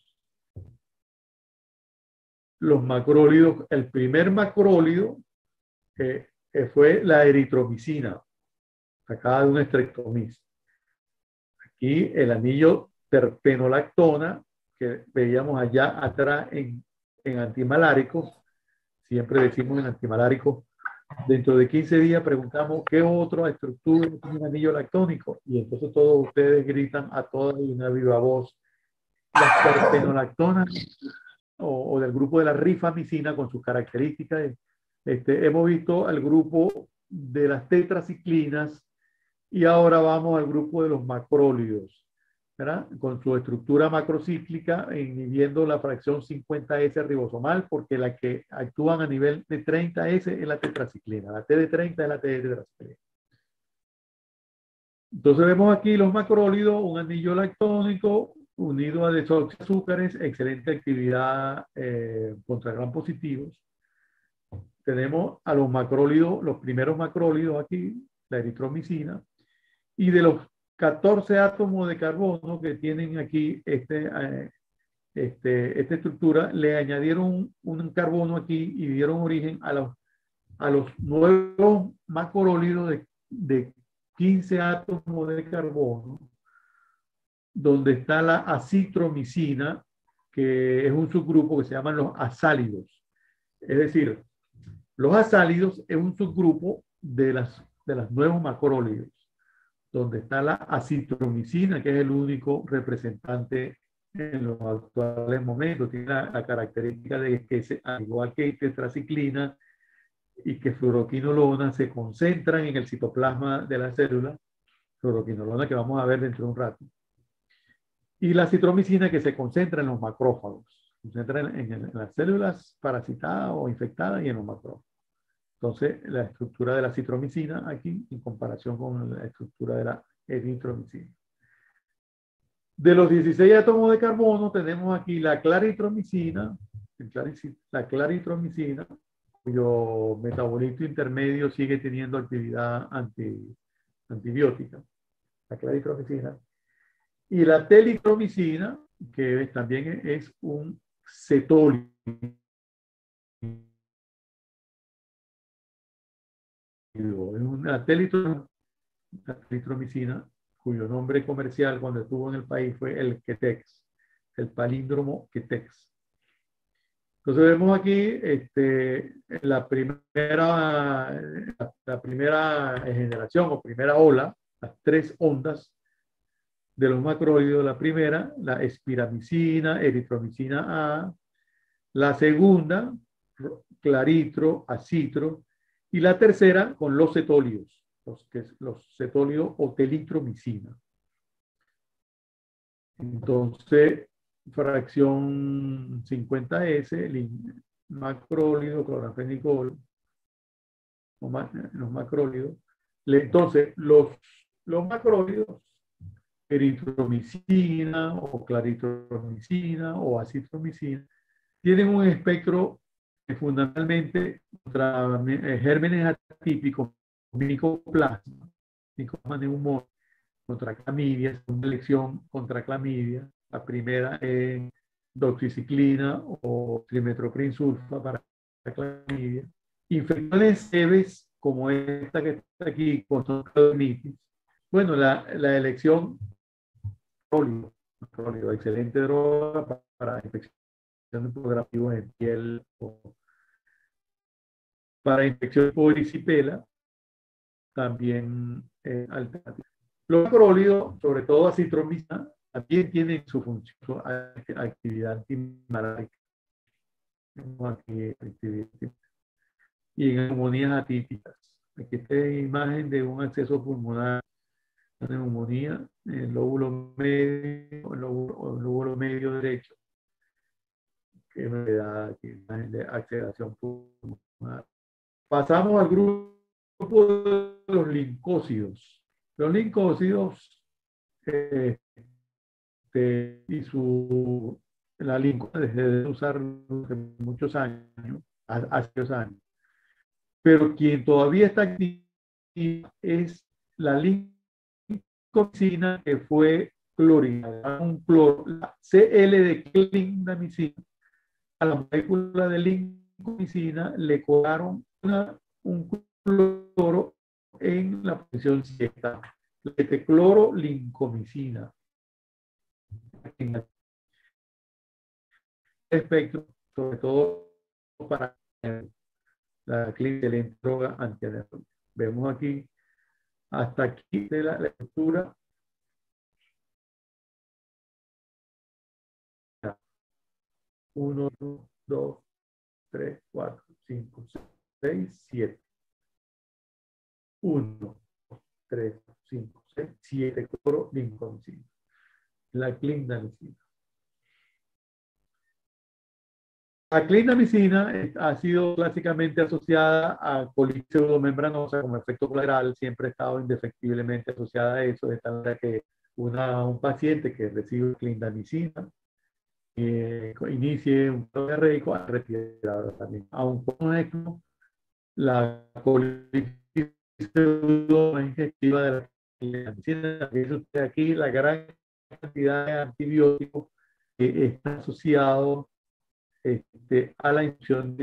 Los macrólidos, el primer macrólido fue la eritromicina, sacada de un estreptomicina. Aquí el anillo terpenolactona, que veíamos allá atrás en antimaláricos, siempre decimos en antimaláricos, dentro de 15 días preguntamos qué otra estructura tiene un anillo lactónico, y entonces todos ustedes gritan a toda una viva voz, las terpenolactonas o del grupo de la rifamicina con sus características. Hemos visto al grupo de las tetraciclinas y ahora vamos al grupo de los macrólidos, ¿verdad? Con su estructura macrocíclica, inhibiendo la fracción 50S ribosomal, porque la que actúan a nivel de 30S es la tetraciclina. La T de 30 es la T de tetraciclina. Entonces vemos aquí los macrólidos, un anillo lactónico unido a desoxazúcares, excelente actividad contra gram positivos. Tenemos a los macrólidos, los primeros macrólidos aquí, la eritromicina, y de los 14 átomos de carbono que tienen aquí esta estructura, le añadieron un carbono aquí y dieron origen a los nuevos macrólidos de 15 átomos de carbono, donde está la acitromicina, que es un subgrupo que se llaman los azálidos. Es decir, los azálidos es un subgrupo de las nuevos macrólidos, donde está la acitromicina, que es el único representante en los actuales momentos. Tiene la característica de que, al igual que tetraciclina y que fluoroquinolona, se concentran en el citoplasma de la célula, fluoroquinolona que vamos a ver dentro de un rato, y la citromicina que se concentra en los macrófagos, se concentra en las células parasitadas o infectadas y en los macrófagos. Entonces, la estructura de la citromicina aquí en comparación con la estructura de la eritromicina. De los 16 átomos de carbono tenemos aquí la claritromicina, cuyo metabolito intermedio sigue teniendo actividad antibiótica, la claritromicina, y la telitromicina, que también es un cetólico. Es una telitromicina, cuyo nombre comercial cuando estuvo en el país fue el Quetex, el palíndromo Quetex. Entonces vemos aquí la primera generación o primera ola, las tres ondas de los macrólidos. La primera, la espiramicina, eritromicina A. La segunda, claritro, acitro. Y la tercera, con los cetólidos, los cetólidos o telitromicina. Entonces, fracción 50S, macrólido, cloranfenicol, los macrólidos. Entonces, los macrólidos, eritromicina o claritromicina o acitromicina, tienen un espectro fundamentalmente contra gérmenes atípicos, micoplasma, neumoniae, contra clamidia, una elección contra clamidia. La primera es doxiciclina o trimethoprim sulfa para clamidia. Infecciones leves como esta que está aquí, con pseudomitis. Bueno, la elección, excelente droga para infecciones programativas en piel Para infección por erisipela, también alternativa. Los macrólidos, sobre todo acitromicina, también tienen su función, su actividad antimalárica. Y en neumonías atípicas. Aquí está imagen de un acceso pulmonar, una neumonía en el lóbulo medio derecho, que me da aquí imagen de aceleración pulmonar. Pasamos al grupo de los linfócidos. Los linfócidos y la linfosina desde de usar muchos años, hace muchos años. Pero quien todavía está activa es la lincomicina que fue clorinada, un cloro, la Cl de clindamicina. A la molécula de lincomicina le colocaron un cloro en la posición 7, la cloro lincomicina. En el espectro, sobre todo para la clínica de la droga antianarcótica. Vemos aquí, hasta aquí de la lectura. 1, 2, 3, 4, 5, 6, 7. 1, 3, 5, 6, 7 cloro lincomicina. La clindamicina. La clindamicina ha sido clásicamente asociada a colitis pseudomembranosa como efecto colateral, siempre ha estado indefectiblemente asociada a eso, de tal manera que un paciente que recibe clindamicina inicie un cuadro diarreico a retirar también. Aunque no es la colitis pseudoingestiva de la clindamicina, que es aquí la gran cantidad de antibióticos que está asociado a la infección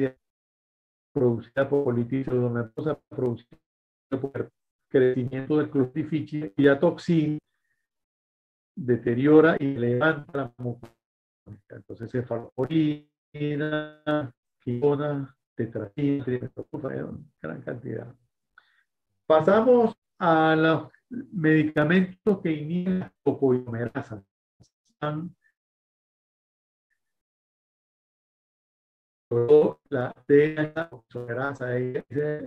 producida por colitis pseudomembranosa, producida por el crecimiento del Clostridium, y la toxina deteriora y levanta la mucosa. Entonces, cefalosporina, quinona, tetraquina, gran cantidad. Pasamos a los medicamentos que inhiben la topoisomerasa. La DNA,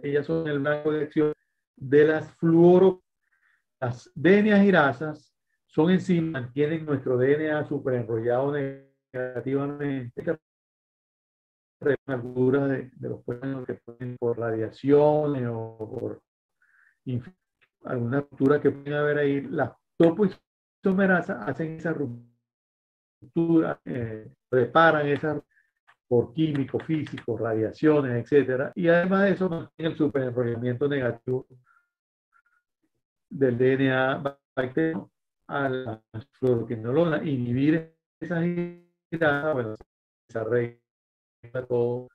ellas son el blanco de acción de las fluoro. Las DNA-girasas son enzimas, mantienen nuestro DNA superenrollado negativamente, alturas de los cuerpos que pueden por radiaciones o por alguna ruptura que pueden haber ahí. Las topoisomerasas hacen esa ruptura, preparan esa por químicos, físicos, radiaciones, etcétera, y además de eso mantiene el superenrollamiento negativo del DNA bacteriano a la fluoroquinolona. Inhibir esa girasa, bueno, se arregla todo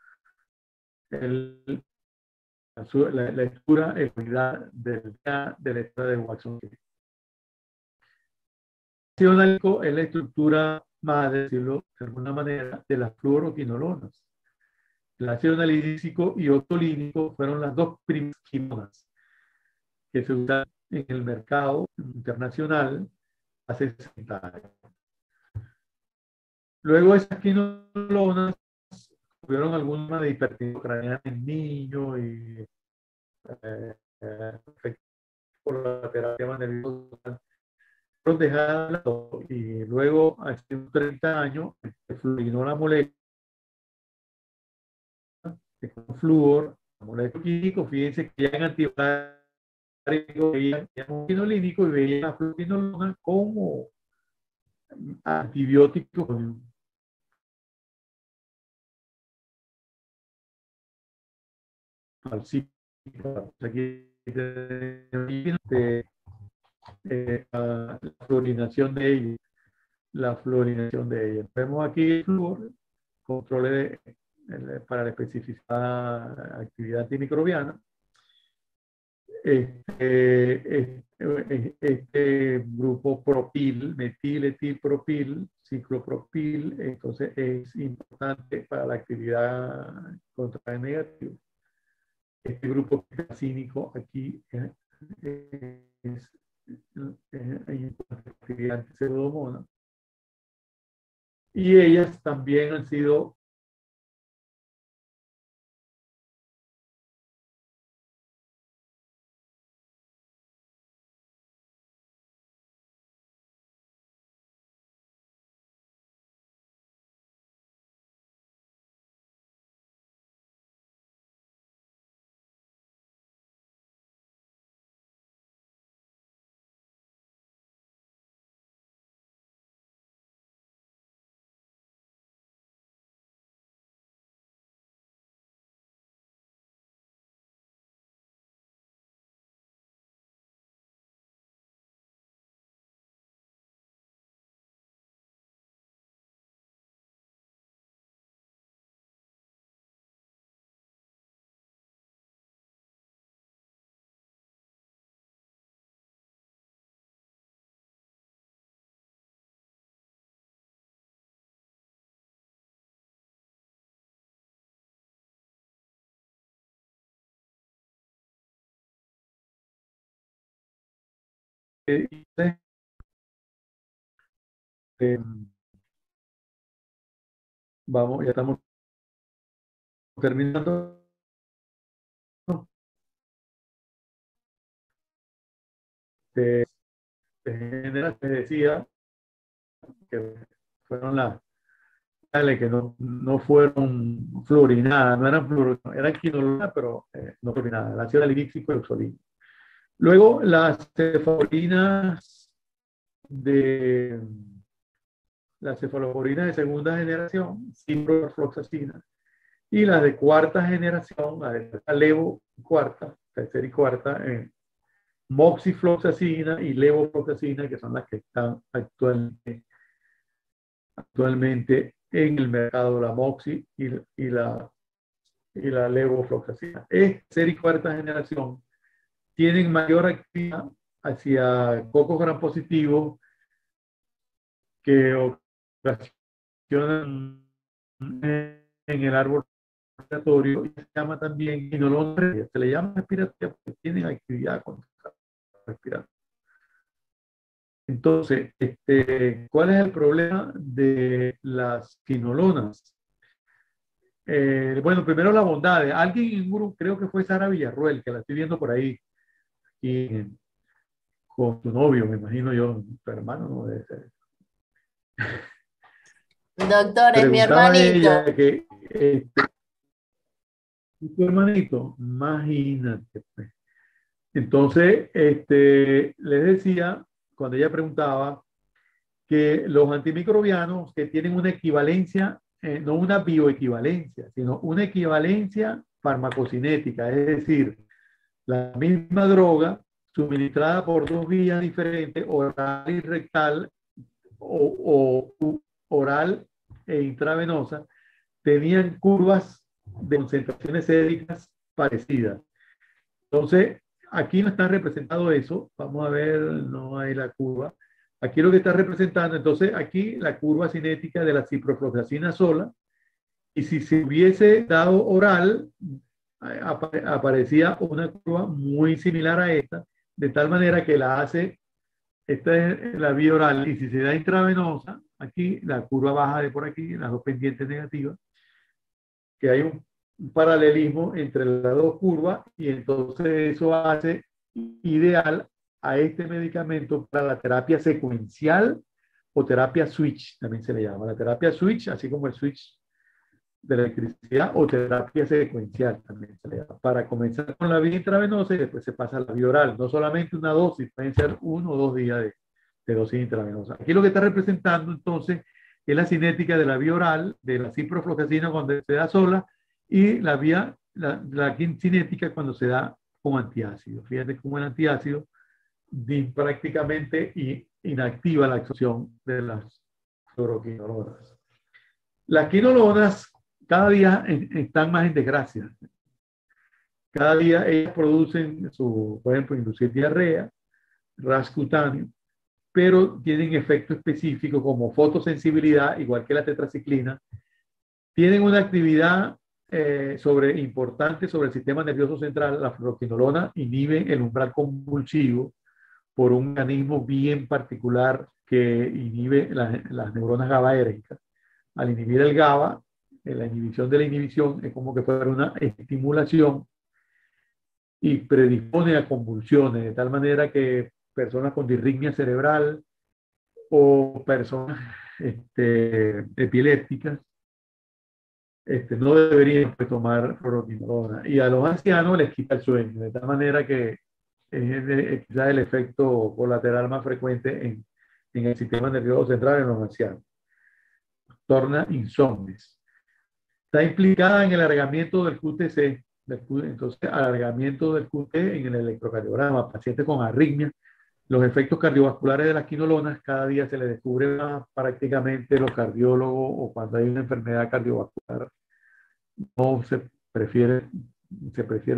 la estructura de la estructura de Watson. El ácido nátrico es la estructura madre, decirlo de alguna manera, de las fluoroquinolonas. El ácido nalídico y otolínico fueron las dos primeras quinonas que se usaron en el mercado internacional hace 60 años. Luego esas quinolonas tuvieron alguna de hipertensión craneana en niños y efectos por la terapia nerviosa dejadas, y luego hace 30 años se fluorinó la molécula con flúor, la molécula químico. Fíjense que ya en antibióticos veían quinolínico y veían la fluorinolona como antibiótico. Aquí la fluorinación de ellos. La fluorinación de ellos. Vemos aquí el flúor, controles para la especificada actividad antimicrobiana. Este grupo propil, metiletilpropil, ciclopropil, entonces es importante para la actividad contra el negativo. este grupo clínico aquí es actividad de pseudomonas. Y ellas también han sido eh, eh, vamos, ya estamos terminando. De, general, te decía que fueron las que no fueron fluorinadas, no eran fluorinadas, eran quinolonas, pero no fluorinadas, el ácido salicílico y el oxolín. Luego, de las cefaloporinas de segunda generación, ciprofloxacina, y las de cuarta generación, la levo cuarta, tercera y cuarta, moxifloxacina y levofloxacina, que son las que están actualmente en el mercado, la moxi y la levofloxacina. Tercera y cuarta generación tienen mayor actividad hacia cocos gram positivos que ocasionan en el árbol respiratorio, y se llama también quinolonas, se le llama respiratoria porque tienen actividad contra respiratoria. Entonces, ¿cuál es el problema de las quinolonas? Bueno, primero la bondad. Alguien en un grupo, creo que fue Sara Villarruel, que la estoy viendo por ahí, y, con tu novio, me imagino yo, tu hermano, ¿no? Debe ser. Doctor, es mi Preguntaba ella hermanito. que tu hermanito, imagínate, pues. Entonces, les decía, cuando ella preguntaba, que los antimicrobianos que tienen una equivalencia, no una bioequivalencia, sino una equivalencia farmacocinética, es decir, la misma droga suministrada por dos vías diferentes, oral y rectal, o oral e intravenosa, tenían curvas de concentraciones séricas parecidas. Entonces, aquí no está representado eso. Vamos a ver, no hay la curva. Aquí lo que está representando, entonces, aquí la curva cinética de la ciprofloxacina sola. Y si se hubiese dado oral, aparecía una curva muy similar a esta, de tal manera que la hace, esta es la vía oral, y si se da intravenosa, aquí la curva baja de por aquí, las dos pendientes negativas, que hay un paralelismo entre las dos curvas, y entonces eso hace ideal a este medicamento para la terapia secuencial o terapia switch, también se le llama. La terapia switch, así como el switch de electricidad, o terapia secuencial también se le llama. Para comenzar con la vía intravenosa y después se pasa a la vía oral. No solamente una dosis, pueden ser 1 o 2 días de dosis intravenosa. Aquí lo que está representando entonces es la cinética de la vía oral, de la ciprofloxacina cuando se da sola, y la cinética cuando se da con antiácido. Fíjate cómo el antiácido prácticamente inactiva la absorción de las fluoroquinolonas. Las quinolonas cada día están más en desgracia. Cada día ellas producen, por ejemplo, inducir diarrea, ras cutáneo, pero tienen efectos específicos como fotosensibilidad, igual que la tetraciclina. Tienen una actividad importante sobre el sistema nervioso central. La fluoroquinolona inhibe el umbral convulsivo por un mecanismo bien particular que inhibe las neuronas GABAérgicas. Al inhibir el GABA, la inhibición de la inhibición es como que fuera una estimulación y predispone a convulsiones, de tal manera que personas con disritmia cerebral o personas epilépticas no deberían pues, tomar fluoroquinolona. Y a los ancianos les quita el sueño, de tal manera que es quizás el efecto colateral más frecuente en el sistema nervioso central en los ancianos. Torna insomnes. Está implicada en el alargamiento del QTC, entonces alargamiento del QT en el electrocardiograma, pacientes con arritmia. Los efectos cardiovasculares de las quinolonas cada día se les descubre más prácticamente los cardiólogos o cuando hay una enfermedad cardiovascular no se prefiere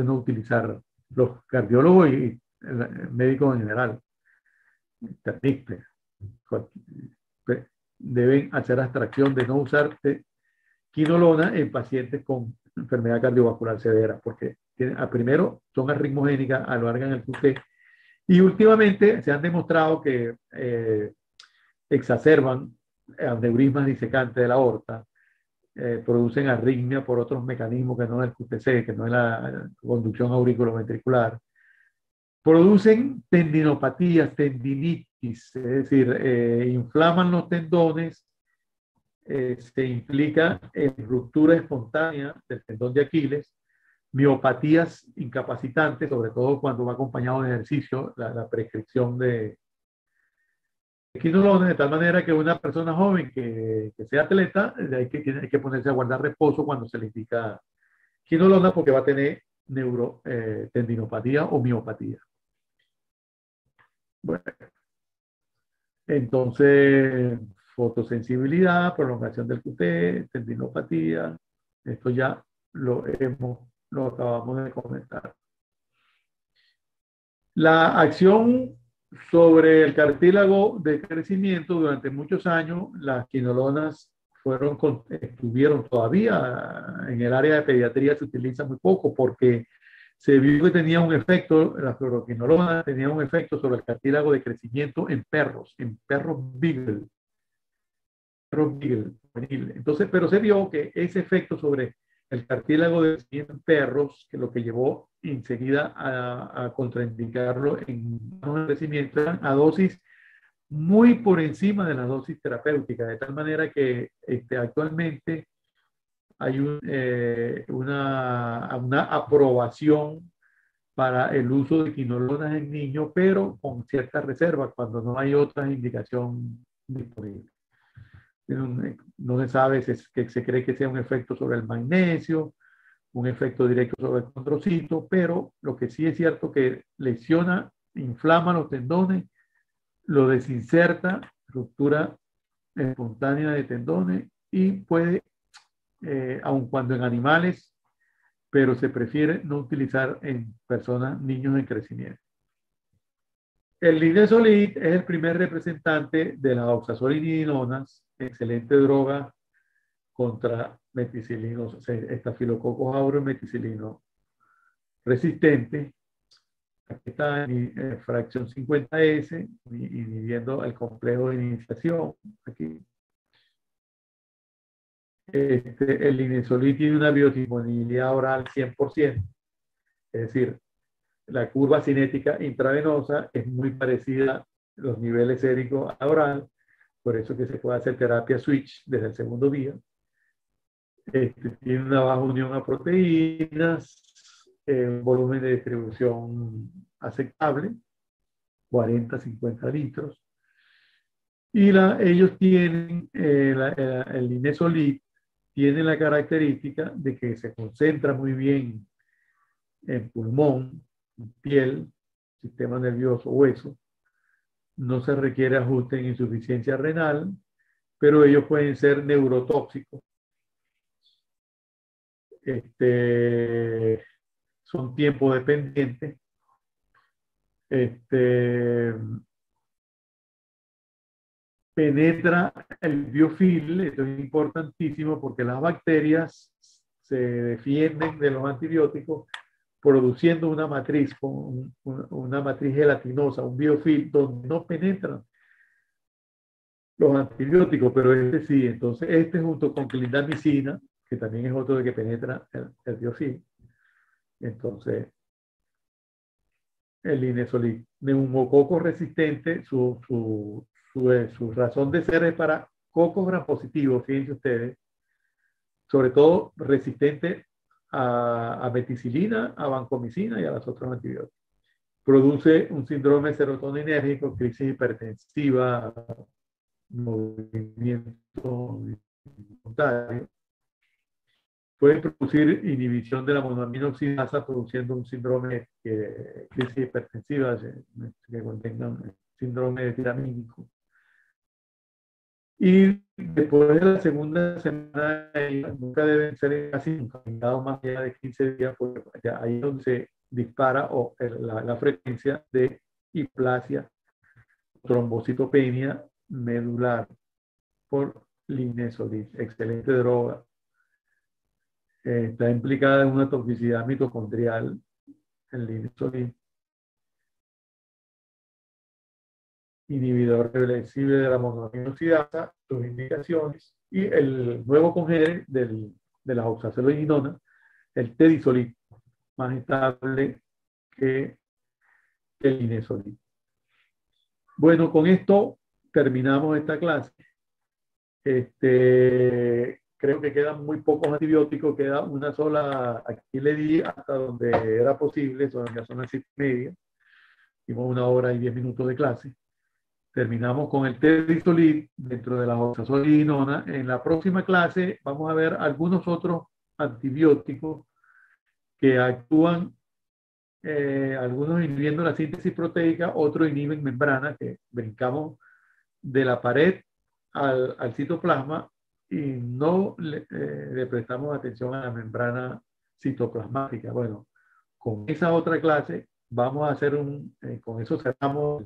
no utilizar los cardiólogos y médicos en general, internistas, deben hacer abstracción de no usar quinolona en pacientes con enfermedad cardiovascular severa, porque primero son arritmogénicas, alargan el QT y últimamente se han demostrado que exacerban aneurismas disecantes de la aorta, producen arritmia por otros mecanismos que no es el QTC, que no es la conducción auriculoventricular. Producen tendinopatías, tendinitis, es decir, inflaman los tendones, se implica en ruptura espontánea del tendón de Aquiles, miopatías incapacitantes, sobre todo cuando va acompañado de ejercicio, la prescripción de quinolona, de tal manera que una persona joven que sea atleta, hay que ponerse a guardar reposo cuando se le indica quinolona porque va a tener tendinopatía o miopatía. Bueno, entonces, fotosensibilidad, prolongación del QT, tendinopatía, esto ya lo acabamos de comentar. La acción sobre el cartílago de crecimiento durante muchos años, las quinolonas estuvieron todavía en el área de pediatría, se utiliza muy poco porque se vio que tenía un efecto, la fluoroquinolona tenía un efecto sobre el cartílago de crecimiento en perros beagle. Entonces, pero se vio que ese efecto sobre el cartílago de crecimiento en perros, que lo que llevó enseguida a contraindicarlo en crecimiento, a dosis muy por encima de la dosis terapéutica, de tal manera que actualmente hay una aprobación para el uso de quinolonas en niños, pero con ciertas reservas cuando no hay otra indicación disponible. No se sabe si que se cree que sea un efecto sobre el magnesio, un efecto directo sobre el condrocito, pero lo que sí es cierto que lesiona, inflama los tendones, lo desinserta, ruptura espontánea de tendones y puede, aun cuando en animales, pero se prefiere no utilizar en personas, niños en crecimiento. El linezolid es el primer representante de las oxazolinidonas, excelente droga contra meticilinos, estafilococos aureus meticilino resistente. Aquí está en fracción 50S, inhibiendo el complejo de iniciación. Aquí. El linezolid tiene una biodisponibilidad oral 100%, es decir, la curva cinética intravenosa es muy parecida a los niveles séricos a oral, por eso que se puede hacer terapia switch desde el segundo día. Tiene una baja unión a proteínas, un volumen de distribución aceptable, 40-50 litros. Y ellos tienen, el linezolid tiene la característica de que se concentra muy bien en pulmón, piel, sistema nervioso, hueso. No se requiere ajuste en insuficiencia renal, pero ellos pueden ser neurotóxicos. Son tiempo dependientes. Penetra el biofil, esto es importantísimo porque las bacterias se defienden de los antibióticos produciendo una matriz, una matriz gelatinosa, un biofilm donde no penetran los antibióticos, pero este sí. Entonces, este junto con clindamicina, que también es otro de que penetra el biofilm. Entonces, el Linezolid, neumococo resistente, su razón de ser es para cocos gram positivos, fíjense ustedes, sobre todo resistente a meticilina, a vancomicina y a los otros antibióticos. Produce un síndrome serotoninérgico, crisis hipertensiva, movimiento involuntario. Puede producir inhibición de la monoaminoxidasa, produciendo un síndrome de crisis hipertensiva que contenga un síndrome tiramínico. Y después de la segunda semana, nunca deben ser casi encaminados más allá de 15 días, porque ahí es donde se dispara la frecuencia de hipoplasia, trombocitopenia medular por linezolid. Excelente droga. Está implicada en una toxicidad mitocondrial, el linezolid. Inhibidor reversible de la monoaminoxidasa, sus indicaciones, y el nuevo congénere de las oxaceloidinonas, el tedisolid, más estable que el linezolid. Bueno, con esto terminamos esta clase. Creo que quedan muy pocos antibióticos, queda una sola, aquí le di hasta donde era posible, ya son las 7:30, hicimos 1 hora y 10 minutos de clase. Terminamos con el tedisolid dentro de las oxazolidinonas. En la próxima clase vamos a ver algunos otros antibióticos que actúan, algunos inhibiendo la síntesis proteica, otros inhiben membrana, que brincamos de la pared al citoplasma y no le prestamos atención a la membrana citoplasmática. Bueno, con esa otra clase vamos a hacer con eso cerramos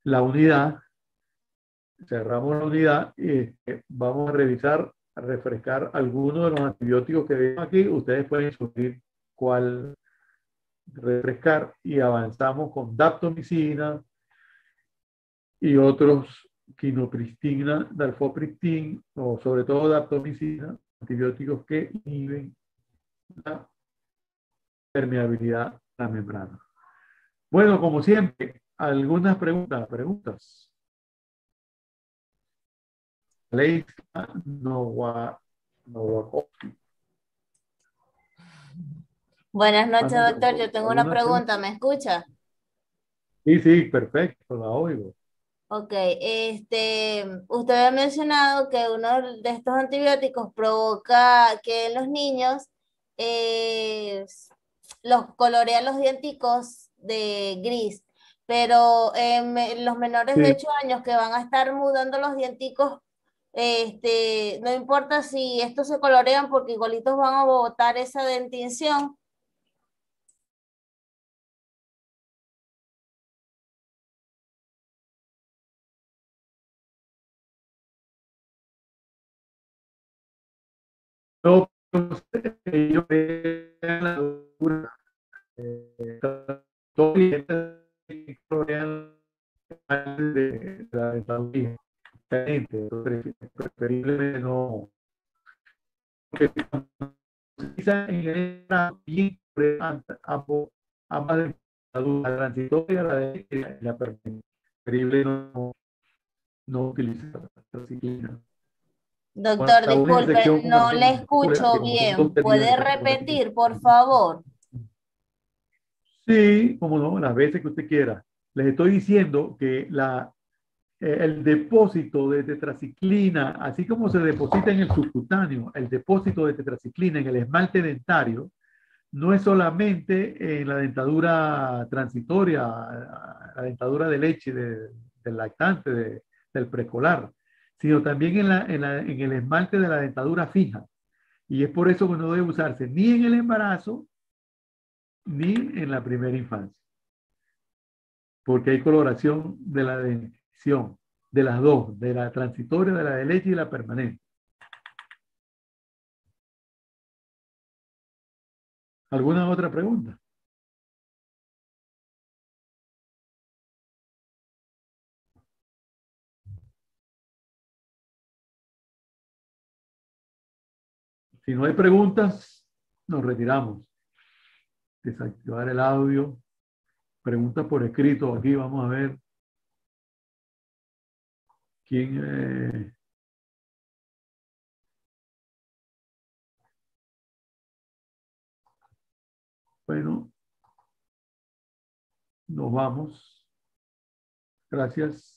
la unidad. Cerramos la unidad y vamos a revisar, a refrescar algunos de los antibióticos que vemos aquí. Ustedes pueden sugerir cuál refrescar y avanzamos con daptomicina y otros, quinopristina, dalfopristin o sobre todo daptomicina, antibióticos que inhiben la permeabilidad a la membrana. Bueno, como siempre, algunas preguntas. Leiska Nowakovsky. Buenas noches, doctor. Yo tengo una pregunta. ¿Me escucha? Sí, sí, perfecto, la oigo. Ok, usted había mencionado que uno de estos antibióticos provoca que los niños los colorean los dienticos de gris, pero los menores de 8 años que van a estar mudando los dienticos, no importa si estos se colorean porque igualitos van a botar esa dentición. No, ellos ven la dura, todo de la dentadura, preferible no. Quizá en el bien ambas dentaduras, la transitoria, la preferible no utilizar la ciclina. Doctor, disculpe, no le escucho bien. ¿Puede repetir, por favor? Sí, como no, las veces que usted quiera. Les estoy diciendo que el depósito de tetraciclina, así como se deposita en el subcutáneo, el depósito de tetraciclina en el esmalte dentario, no es solamente en la dentadura transitoria, la dentadura de leche del lactante, del preescolar, sino también en el esmalte de la dentadura fija. Y es por eso que no debe usarse ni en el embarazo ni en la primera infancia, porque hay coloración de la dentición, de las dos, de la transitoria, de la de leche y la permanente. ¿Alguna otra pregunta? Si no hay preguntas, nos retiramos. Desactivar el audio. Preguntas por escrito. Aquí vamos a ver quién... bueno, nos vamos. Gracias.